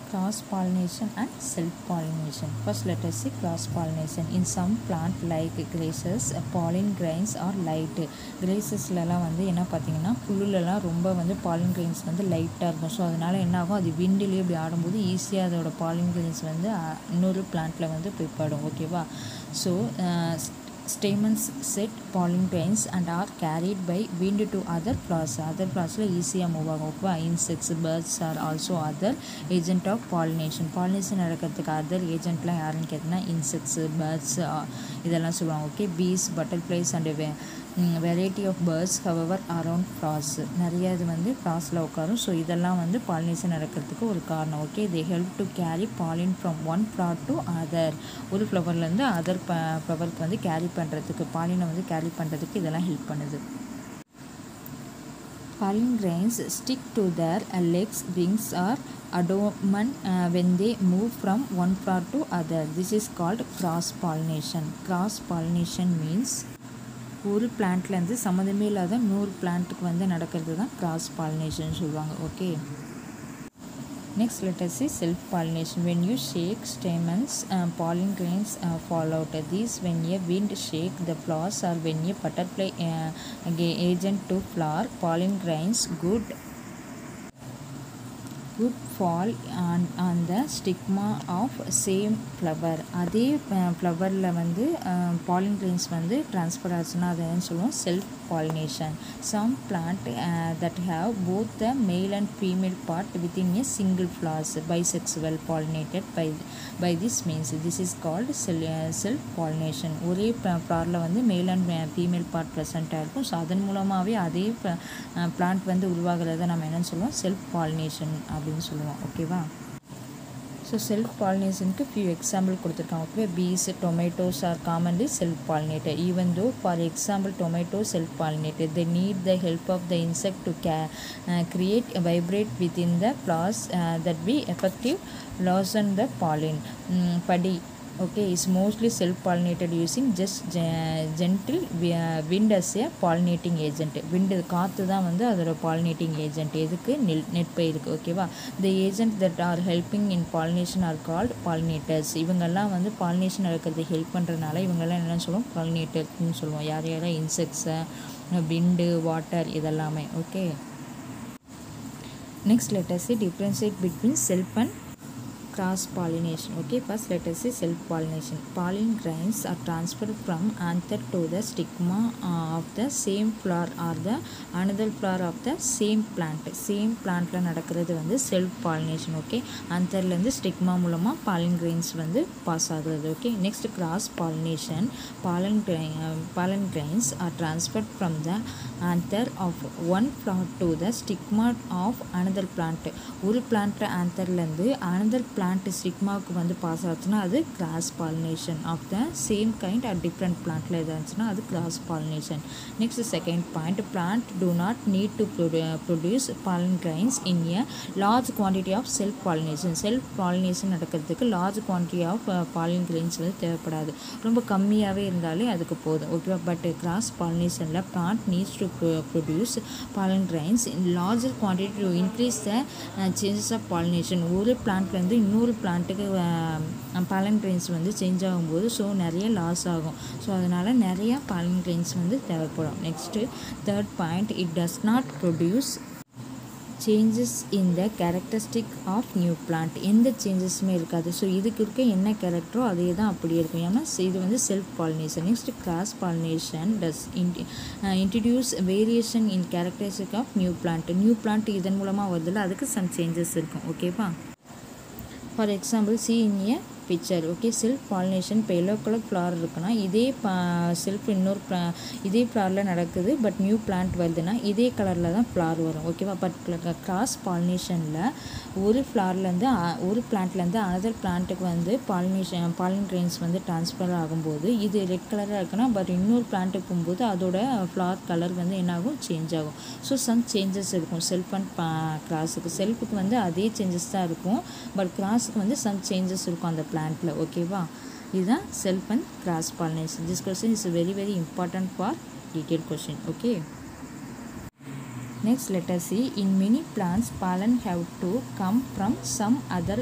cross pollination and self pollination. First let us see cross pollination. In some plant like grasses, pollen grains are light. Grasesலலாம் வந்து என்ன பார்த்தீங்கன்னா புல்லுலலாம் ரொம்ப வந்து pollen grains வந்து லைட்டாக இருக்கும். ஸோ அதனால் என்ன ஆகும், அது விண்டிலே இப்படி ஆடும்போது ஈஸியாக அதோட pollen grains வந்து இன்னொரு பிளான்ட்டில் வந்து போய் படும். ஓகேவா? So stamens set pollen grains and are carried by wind to other flowers. Other flowers easily move ஆகும். Insects, birds are also other agent of pollination. Pollination நடக்கிறதுக்கு other agentலாம் யாருன்னு கேட்டிங்கன்னா insects, birds இதெல்லாம் சொல்லுவாங்க. Okay, bees, butterflies and variety of birds however around flowers. நிறைய இது வந்து ஃப்ளார்ஸில் உட்காரும். ஸோ இதெல்லாம் வந்து பாலினேஷன் நடக்கிறதுக்கு ஒரு காரணம். Okay, they help to carry pollen from one flower to other. ஒரு ஃப்ளவர்லேருந்து அதர் ஃப்ளவருக்கு வந்து கேரி பண்ணுறதுக்கு, பாலினை வந்து கேரி பண்ணுறதுக்கு இதெல்லாம் ஹெல்ப் பண்ணுது. Pollen grains stick to their legs, wings or abdomen when they move from one flower to other. This is called cross pollination. Cross pollination means ஒரு பிளான்ட்லேருந்து சம்மந்தமே இல்லாத 100 பிளான்ட்டுக்கு வந்து நடக்கிறது தான் கிராஸ் பாலினேஷன் சொல்லுவாங்க. Okay, next let us see self pollination. When you shake stamens, pollen grains fall out. These when a wind shake the flowers or when a butterfly agent to flower, pollen grains good fall on the stigma of same flower. அதே ஃப்ளவரில் வந்து pollen grains வந்து transfer ஆச்சுன்னா அதை என்ன சொல்லுவோம், self pollination. Some plant that have both the male and female part within a single flowers, bisexual pollinated by this means. This is called self pollination. ஒரே ஃப்ளவரில் வந்து மேல் அண்ட் ஃபீமேல் பார்ட் ப்ரெசண்ட்டாக இருக்கும். So அதன் மூலமாகவே அதே பிளான்ட் வந்து உருவாகிறத நம்ம என்னென்னு சொல்லுவோம், செல்ஃப் பாலினேஷன் அப்படின்னு சொல்லுவோம். ஓகேவா? ஸோ செல்ஃப் பாலினேஷனுக்கு ஃபியூ எக்ஸாம்பிள் கொடுத்துருக்காங்க. Okay, bees, tomatoes are commonly self pollinated. Even though for example tomatoes self pollinated, they need the help of the insect to create vibrate within the flowers that be effective loosen the pollen. Paddy, okay, is mostly self pollinated using just gentle wind as a pollinating agent. wind காற்று தான் வந்து அதோட pollinating agent. எதுக்கு, நெற்பயிருக்கு. ஓகேவா? the agent that are helping in pollination are called pollinators. இவங்கெல்லாம் வந்து pollination நடக்கிறது help பண்ணுறதுனால இவங்கெல்லாம் என்னென்னு சொல்லுவோம், pollinators சொல்லுவோம். யார் யாரெல்லாம் இன்செக்ட்ஸு, விண்டு, வாட்டர் இதெல்லாமே. Okay, next let us see differentiate between self and cross pollination. Okay, first let us see self pollination. Pollen grains are transferred from anther to the stigma of the same flower or the another flower of the same plant. Same plantல நடக்கிறது வந்து self pollination. Okay, antherல இருந்து stigma மூலமா pollen grains வந்து pass ஆகுது. Okay, next cross pollination. Pollen grains are transferred from the anther of one flower to the stigma of another plant. ஒரு plant antherல இருந்து another plant ஸ்டிக்மாவுக்கு வந்து பாஸ் ஆச்சுன்னா அது cross pollination. Of the same kind at different பிளான்ட்டில் இருந்துச்சுன்னா அது cross pollination. Next second point, plant do not need to produce pollen grains in a large quantity of self pollination. Self pollination நடக்கிறதுக்கு large quantity of pollen grains வந்து தேவைப்படாது, ரொம்ப கம்மியாகவே இருந்தாலே அதுக்கு போதும். ஓகேவா? பட் கிராஸ் பாலினேஷனில் plant needs to produce pollen grains in larger quantity to increase the changes of pollination. ஒரு பிளான்ட்லேருந்து இன்னொரு பிளான்ட்டுக்கு பாலன் கிரெயின்ஸ் வந்து சேஞ்ச் ஆகும்போது ஸோ நிறைய லாஸ் ஆகும். ஸோ அதனால் நிறைய பாலன் கிரெயின்ஸ் வந்து தேவைப்படும். Next third point, it does not produce changes in the characteristic of new plant. எந்த சேஞ்சஸுமே இருக்காது. ஸோ இதுக்கு இருக்க என்ன கேரக்டரோ அதே தான் அப்படியே இருக்கும். ஏன்னா இது வந்து self pollination. Next cross pollination does introduce variation in characteristic of new plant. New plant இதன் மூலமாக வருதில்ல, அதுக்கு சம் சேஞ்சஸ் இருக்கும். ஓகேவா? For example see in a picture. Okay, self pollination இப்போ எல்லோ கலர் ஃப்ளவர் இருக்குன்னா இதே செல்ஃப் இன்னொரு இதே ஃப்ளவரில் நடக்குது. பட் நியூ பிளான்ட் வருதுன்னா இதே கலரில் தான் ஃப்ளவர் வரும். ஓகேவா? பட் கிராஸ் பாலினேஷனில் ஒரு ஃப்ளவர்லேருந்து ஒரு பிளான்ட்லேருந்து அனதர் பிளான்ட்டுக்கு வந்து பாலின் கிரெயின்ஸ் வந்து ட்ரான்ஸ்ஃபர் ஆகும்போது இது ரெட் கலராக இருக்குன்னா பட் இன்னொரு பிளான்ட்டுக்கு போகும்போது அதோட ஃப்ளவர் கலர் வந்து என்னாகும், சேஞ்ச் ஆகும். ஸோ சம் சேஞ்சஸ் இருக்கும் செல்ஃப் அண்ட் கிராஸுக்கு. செல்ஃபுக்கு வந்து அதே சேஞ்சஸ் தான் இருக்கும், பட் கிராஸுக்கு வந்து சம் சேஞ்சஸ் இருக்கும் அந்த பிளான்ட்டில். ஓகேவா? இதுதான் self and cross pollination. This question is very very important for detail question. Okay, Next, let us see. In many plants, pollen have to come from some other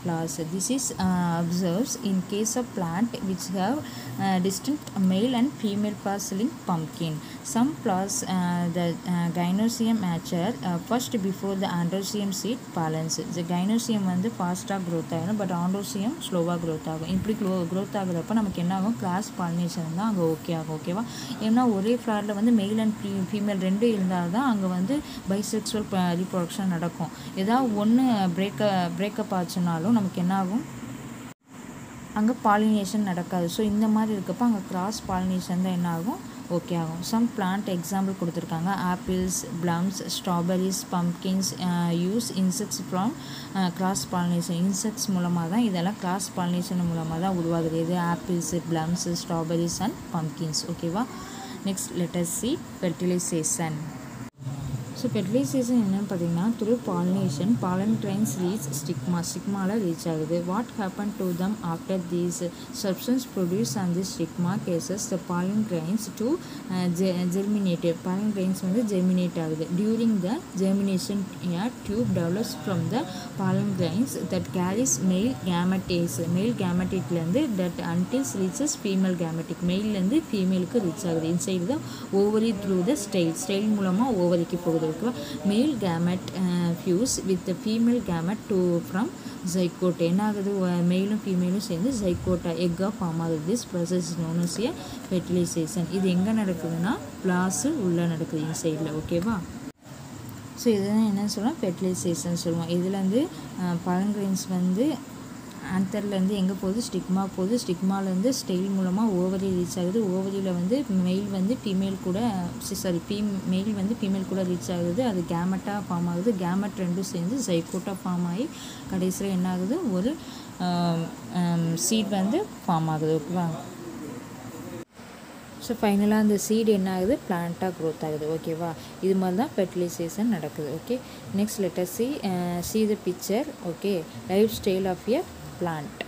flowers. This is observed in case of plant which have distinct male and female flowers like pumpkin. Some flowers, the gynoecium mature first before the androecium seed pollens. The gynoecium வந்து ஃபாஸ்ட்டாக growth ஆகும், but androecium ஸ்லோவாக growth ஆகும். இப்படி growth ஆகுறப்ப நமக்கு என்ன ஆகும், cross pollination தான் அங்கே ஓகே ஆகும். ஓகேவா? ஏன்னா ஒரே ஃப்ளாரில் வந்து மெயில் அண்ட் ஃபீமேல் ரெண்டும் இருந்தால் தான் அங்கே வந்து பைசெக்சுவல் ரீப்ரொடக்ஷன் நடக்கும். ஏதாவது ஒன்று பிரேக்கப் ஆச்சுனாலும் நமக்கு என்ன ஆகும், அங்கே பாலினேஷன் நடக்காது. ஸோ இந்த மாதிரி இருக்கப்போ அங்கே கிராஸ் பாலினேஷன் தான் என்ன ஆகும், ஓகே ஆகும். சம் பிளான்ட் எக்ஸாம்பிள் கொடுத்துருக்காங்க. Apples, plums, strawberries, pumpkins use insects from cross pollination. Insects மூலமாக தான் இதெல்லாம் கிராஸ் பாலினேஷன் மூலமாக தான் உருவாகுது. இது apples, plums, strawberries and pumpkins. ஓகேவா? Next let us see fertilization. So fertilisation என்னென்னு பார்த்தீங்கன்னா, through pollination pollen grains reach ஸ்டிக்மாவில் ரீச் ஆகுது. What happen to them after these substance produce on the stigma causes the pollen grains to germinate. Pollen grains வந்து germinate ஆகுது. During the germination tube develops from the pollen grains that carries male gametes. Male கேமெட்டிக்லேருந்து that until reaches female gametic. மெயிலேருந்து ஃபீமேலுக்கு reach ஆகுது. Inside the ovary through the style மூலமாக ஓவரிக்கு போகுது. Male gamete fuse with female gamete to from zygote. என்ன ஆகுது, மெயிலும் ஃபீமேலும் சேர்ந்து ஜைகோட்டா எக்காக ஃபார்ம் ஆகுது. This process is known as a fertilisation. இது எங்கே நடக்குதுன்னா பிளாஸு உள்ளே நடக்குது, இன்சைடில். ஓகேவா? ஸோ இதுதான் என்னன்னு சொல்லலாம், ஃபெர்டிலைசேஷன் சொல்லுவோம். இதில் வந்து பாலன் கிரைன்ஸ் வந்து ஆந்தர்லேருந்து எங்கே போகுது, ஸ்டிக்மா போகுது. ஸ்டிக்மாலேருந்து ஸ்டெயில் மூலமாக ஓவரி ரீச் ஆகுது. ஓவரியில் வந்து மெயில் வந்து ஃபீமேல் கூட மெயில் வந்து ஃபீமேல் கூட ரீச் ஆகுது. அது கேமெட்டாக ஃபார்ம் ஆகுது. கேமெட் ரெண்டும் சேர்ந்து ஜைகோட்டாக ஃபார்ம் ஆகி கடைசியில் என்ன ஆகுது, ஒரு சீட் வந்து ஃபார்ம் ஆகுது. ஓகேவா? ஸோ ஃபைனலாக அந்த சீடு என்ன ஆகுது, பிளான்ட்டாக க்ரோத் ஆகுது. ஓகேவா? இது மாதிரி தான் ஃபெர்டிலைசேஷன் நடக்குது. Okay, next let us see the picture. Okay, life style of a plant.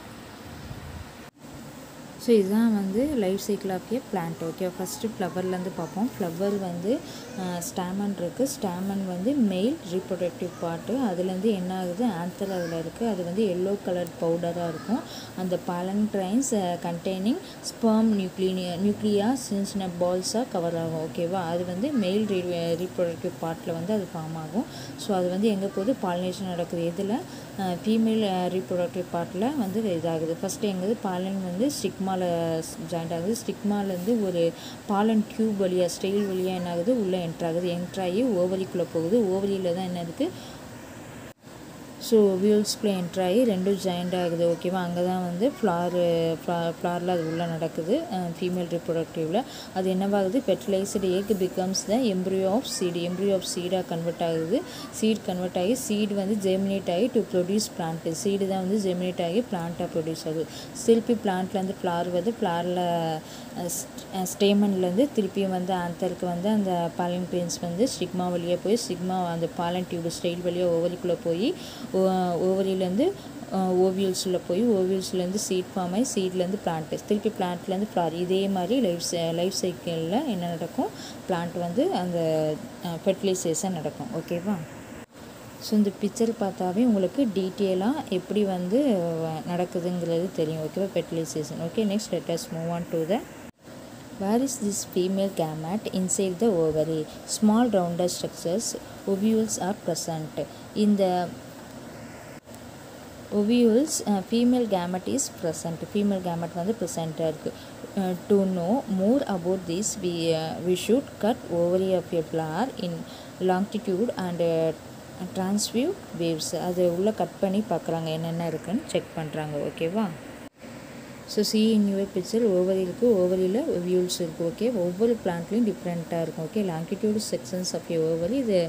So இதுதான் வந்து life cycle of a plant. Okay, first ஃப்ளவர்லேருந்து பார்ப்போம். ஃப்ளவர் வந்து ஸ்டாமன் இருக்குது. ஸ்டாமன் வந்து மெயில் ரீப்ரொடக்டிவ் பார்ட்டு. அதுலேருந்து என்ன ஆகுது, ஆந்தர் அதில் இருக்குது. அது வந்து எல்லோ கலர் பவுடராக இருக்கும். அந்த பாலன் கிரைன்ஸ் கண்டெய்னிங் ஸ்பெர்ம் நியூக்ளியா சின்ன சின்ன பால்ஸாக கவர் ஆகும். ஓகேவா? அது வந்து மெயில் ரீப்ரொடக்டிவ் பார்ட்டில் வந்து அது ஃபார்ம் ஆகும். ஸோ அது வந்து எங்கே போகுது, பாலினேஷன் நடக்குது. இதில் ஃபீமேல் ரீப்ரொடக்டிவ் பார்ட்டில் வந்து இதாகுது. ஃபஸ்ட்டு எங்கே பாலன் வந்து ஸ்டிக்மாவில் ஜாயிண்ட் ஆகுது. ஸ்டிக்மாலேருந்து ஒரு பாலன் டியூப் வழியாக ஸ்டெயில் வழியாக என்ன ஆகுது, உள்ளே என்ட்ராகுது. என்ட்ராகி ஓவரிக்குள்ளே போகுது. ஓவரியில் தான் என்ன இருக்குது, ஸோ வியூல்ஸ்குள்ளே என்ட்ராகி ரெண்டும் ஜாயிண்ட் ஆகுது. ஓகேவா? அங்கே தான் வந்து ஃப்ளாரில் அது உள்ளே நடக்குது. ஃபீமேல் ரிப்ரொடக்டிவில் அது என்னவாகுது, fertilized egg becomes the embryo of seed. Embryo of சீடாக கன்வெர்ட் ஆகுது. சீட் கன்வெர்ட் ஆகி சீடு வந்து ஜெர்மினேட் ஆகி டு ப்ரொடியூஸ் பிளான்ட்டு. சீடு தான் வந்து ஜெர்மினேட் ஆகி பிளான்ட்டாக ப்ரொடியூஸ் ஆகுது. திருப்பி பிளான்ட்லேருந்து ஃப்ளார் வந்து ஃப்ளாரில் ஸ்டேமன்லேருந்து திருப்பியும் வந்து ஆந்தருக்கு வந்து அந்த பாலன் கிரைன்ஸ் வந்து ஸ்டிக்மா வழியாக போய் ஸ்டிக்மா அந்த பாலன் டியூப் ஸ்டெயில் வழியாக ஓவரிக்குள்ளே போய் ஓவரியிலேருந்து ஓவியல்ஸில் போய் ஓவியல்ஸ்லேருந்து சீட் ஃபார்ம் ஆகி சீட்லேருந்து பிளான்ட்டு, திருப்பி பிளான்ட்லேருந்து ஃப்ளார். இதே மாதிரி லைஃப் சைக்கிளில் என்ன நடக்கும், பிளான்ட் வந்து அந்த ஃபெர்டிலைசேஷன் நடக்கும். ஓகேவா? ஸோ இந்த பிக்சர் பார்த்தாவே உங்களுக்கு டீட்டெயிலாக எப்படி வந்து நடக்குதுங்கிறது தெரியும். ஓகேவா? Fertilisation. Okay, next let us move on to the where is this female gamete inside the ovary. Small rounded structures, ovules are present. In the ovules, female gamete is present. Female gamete வந்து present-ஆக இருக்குது. To know more about this, we should cut ovary of a flower in longitude and transverse waves. அது உள்ளே cut பண்ணி பார்க்குறாங்க, என்னென்ன இருக்குன்னு check பண்ணுறாங்க. ஓகேவா? So see in your picture ovary இருக்குது, ஓவரியில் வியூல்ஸ் இருக்குது. ஓகே, ஒவ்வொரு பிளான்ட்லேயும் டிஃப்ரெண்ட்டாக இருக்கும். Okay, longitude sections of a ovary, இது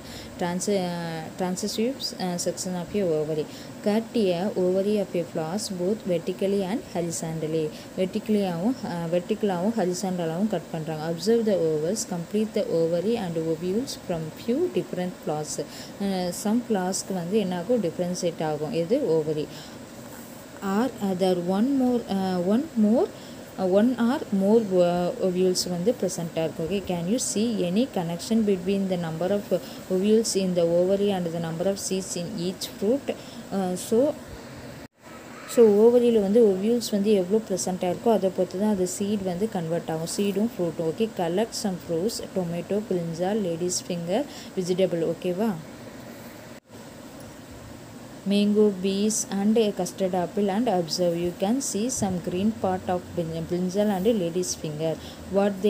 transitive section of a ovary. Cut a ovary of a flowers both vertically and horizontally. வெர்டிக்கலாகவும் ஹரிசாண்டலாகவும் கட் பண்ணுறாங்க. Observe the ovaries, complete the ovary and ovules from few different flowers. Some ஃப்ளார்ஸ்க்கு வந்து என்ன ஆகும், differentiate ஆகும். இது ovary. Or there one more one or more ovules வந்து ப்ரெசண்ட்டாக இருக்கும். Okay, can you see any connection between the number of ovules in the ovary and the number of seeds in each fruit? So ஓவரியில் வந்து ஒவியூல்ஸ் வந்து எவ்வளோ ப்ரெசண்ட்டாக இருக்கோ அதை பொறுத்து தான் அது சீட் வந்து கன்வெர்ட் ஆகும், சீடும் ஃப்ரூட்டும். Okay, collect some fruits, tomato, brinjal, ladies finger, vegetable. ஓகேவா, mango, bees and a custard apple and observe. You can see some green part of brinjal and lady's finger. What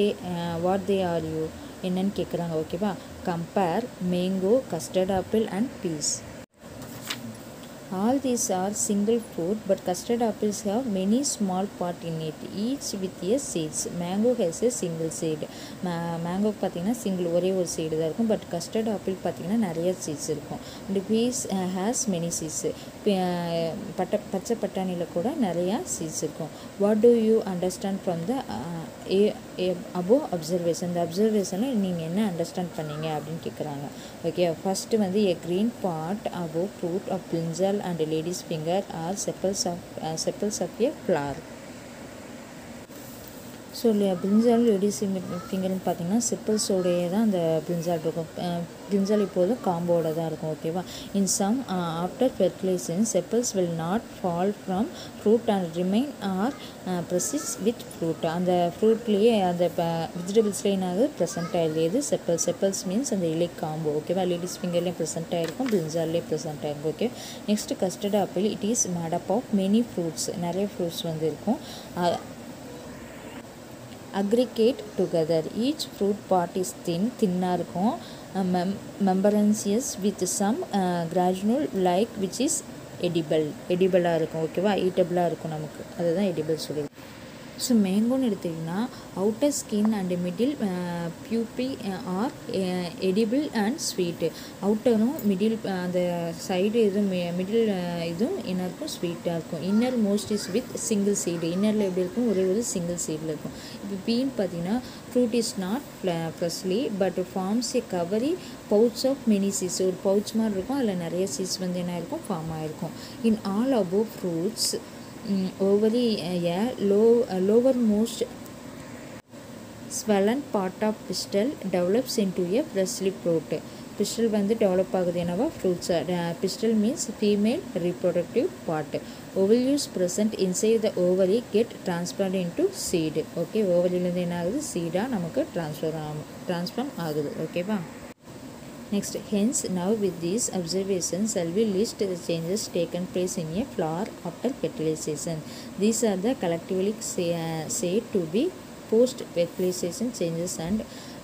they are you என்னன்னு கேட்குறாங்க. ஓகேவா, compare mango, custard apple and peas. All these are single fruit, but custard apples have many small part in it, each with a seeds. Mango has a single seed. Mango பார்த்தீங்கன்னா single ஒரே ஒரு seed தான் இருக்கும். But custard apple பார்த்தீங்கன்னா நிறைய seeds இருக்கும். And peas has many seeds. பச்சை பட்டாணியில் கூட நிறையா சீட்ஸ் இருக்கும். What do you understand from the above observation? இந்த அப்சர்வேஷனில் நீங்கள் என்ன அண்டர்ஸ்டாண்ட் பண்ணீங்க அப்படின்னு கேட்குறாங்க. ஓகே, ஃபஸ்ட்டு வந்து a green part above fruit of brinjal and lady's finger are sepals of a flower. So brinjal ladies ஃபிங்கர்னு பார்த்தீங்கன்னா செப்பல்ஸோடைய தான் அந்த பிரிஞ்சால் இருக்கும். பிரிஞ்சால் இப்போதும் காம்போட தான் இருக்கும். ஓகேவா, in some after fertilization sepals will not fall from fruit and remain or persist with fruit. அந்த ஃப்ரூட்லேயே அந்த வெஜிடபிள்ஸ்லேயே என்னாவது ப்ரெசென்ட் ஆகிடுது செப்பல்ஸ் மீன்ஸ் அந்த இலை காம்போ. ஓகேவா, லேடிஸ் ஃபிங்கர்லேயும் ப்ரெசென்ட் ஆகிருக்கும், பிரிஞ்சால்லேயே ப்ரெசென்ட் ஆகிருக்கும். Okay, next custard apple. It is made up of many fruits, நிறைய ஃப்ரூட்ஸ் வந்து இருக்கும். aggregate together. Each fruit part is thinna இருக்கும், membranous with some granule like which is edible இருக்கும். ஓகேவா, ஈட்டபிளாக இருக்கும் நமக்கு, அதுதான் edible சொல்லி. ஸோ மேங்கோன்னு எடுத்திங்கன்னா அவுட்டர் ஸ்கின் அண்ட் மிடில் பியூப்பி ஆர் எடிபிள் அண்ட் ஸ்வீட்டு. அவுட்டரும் மிடில் அந்த சைடு இதுவும் மிடில் இதுவும் இன்னருக்கும் ஸ்வீட்டாக இருக்கும். Innermost is with single seed. இன்னரில் எப்படி இருக்கும், ஒரே ஒரு சிங்கிள் சீடில் இருக்கும். இப்போ பீன்னு பார்த்தீங்கன்னா fruit is not fleshy but forms a covering pouch of many seeds. ஒரு பவுச் மாதிரி இருக்கும், அதில் நிறைய சீட்ஸ் வந்து என்ன இருக்கும், ஃபார்ம் ஆகிருக்கும். In all above fruits ovary lowermost swollen part of pistil develops into a freshly fruit. pistil வந்து டெவலப் ஆகுது என்னவா, fruits. pistil means female reproductive part. ovules present inside the ovary get transformed into seed. Okay, ஓவரியிலேருந்து என்ன ஆகுது, சீடாக நமக்கு transform ஆகுது. ஓகேவா, next, hence now with these observations shall we list the changes taken place in a flower after fertilization. These are the collectively said to be post fertilization changes and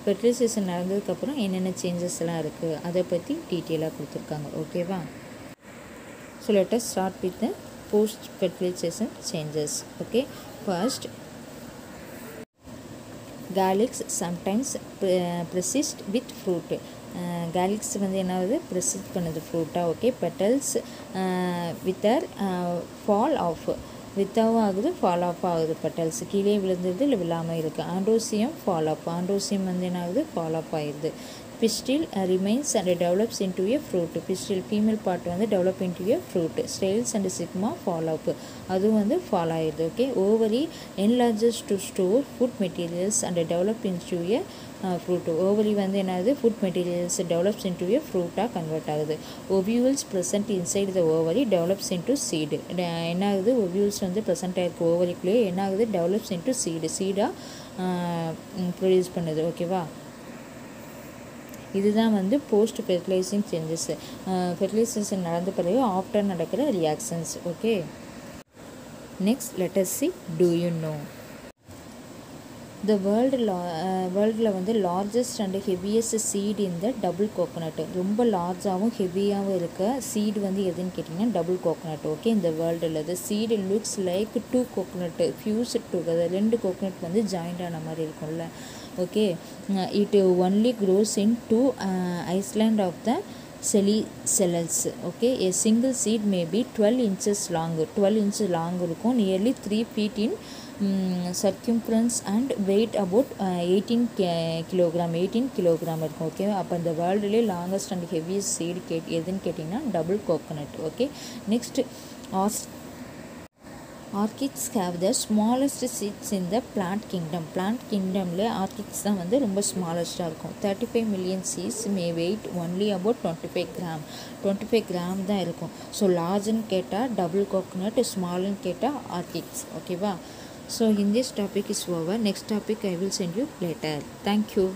fertilization நடந்ததுக்கப்புறம் என்னென்ன changes எல்லாம் இருக்குது அதை பற்றி டீட்டெயிலாக கொடுத்துருக்காங்க. ஓகேவா, so let us start with the post fertilization changes. okay, first, calyx sometimes persist with fruit. Calyx வந்து என்னாவது ப்ரெசிட் பண்ணுது ஃப்ரூட்டாக. ஓகே, பெட்டல்ஸ் வித்தர் ஃபால் ஆஃப், வித்தாவும் ஆகுது, ஃபால் ஆஃப் ஆகுது. பெட்டல்ஸ் கீழே விழுந்துருது, இல்லை விழாமல் இருக்குது. ஆண்டோசியம் ஃபால் ஆஃப், ஆண்டோசியம் வந்து என்ன ஆகுது, ஃபால் ஆஃப் ஆயிடுது. pistil remains and develops into a fruit. pistil female part வந்து develop into a fruit. Stales and sigma fall up, அதுவும் வந்து fall ஆயிடுது. Okay, ovary enlarges to store food materials and develop into a fruit. ovary வந்து என்னது, food materials develops into a fruit-ஆக convert ஆகுது. ovules present inside the ovary develops into seed. என்ன ஆகுது, ovules வந்து ப்ரெசென்ட் ஆகிருக்கு ஓவரிக்குள்ளேயே, என்ன ஆகுது, develops into seed, சீடாக ப்ரொடியூஸ் பண்ணுது. ஓகேவா, இதுதான் வந்து போஸ்ட் ஃபெர்டிலைசிங் சேஞ்சஸ். ஃபெர்டிலைசேஷன் நடந்த பிறகு ஆஃப்டர் நடக்கிற reactions. Okay, next let us see do you know. The வேர்ல்டில் வந்து லார்ஜஸ்ட் அண்ட் ஹெவியஸ்ட் சீட் இந்த டபுள் கோகோனட். ரொம்ப லார்ஜாகவும் ஹெவியாகவும் இருக்க சீடு வந்து எதுன்னு கேட்டிங்கன்னா டபுள் கோகோனட். ஓகே, இந்த வேர்ல்டில் the seed looks like 2 coconut fused together. 2 coconut வந்து ஜாயிண்ட் ஆன மாதிரி இருக்கும்ல. Okay, it only grows in 2 island of the cells. Okay, a single seed may be 12 inches long. 12 inches long இருக்கும், nearly 3 feet in circumference and weight about 18 kilogram இருக்கும். Okay, அப்போ இந்த வேர்ல்டுலேயே longest and heaviest seed எதுன்னு கேட்டிங்கன்னா double coconut. Okay, next orchids have the smallest seeds in the plant kingdom. Plant கிங்டமில் orchids தான் வந்து ரொம்ப ஸ்மாலஸ்ட்டாக இருக்கும். 35 million seeds may weight only about 25 gram. 25 gram தான் இருக்கும். ஸோ லார்ஜ்னு கேட்டால் டபுள் கோகோனட், ஸ்மால்னு கேட்டால் ஆர்கிட்ஸ். ஓகேவா? So in this topic is over. Next topic I will send you later. Thank you.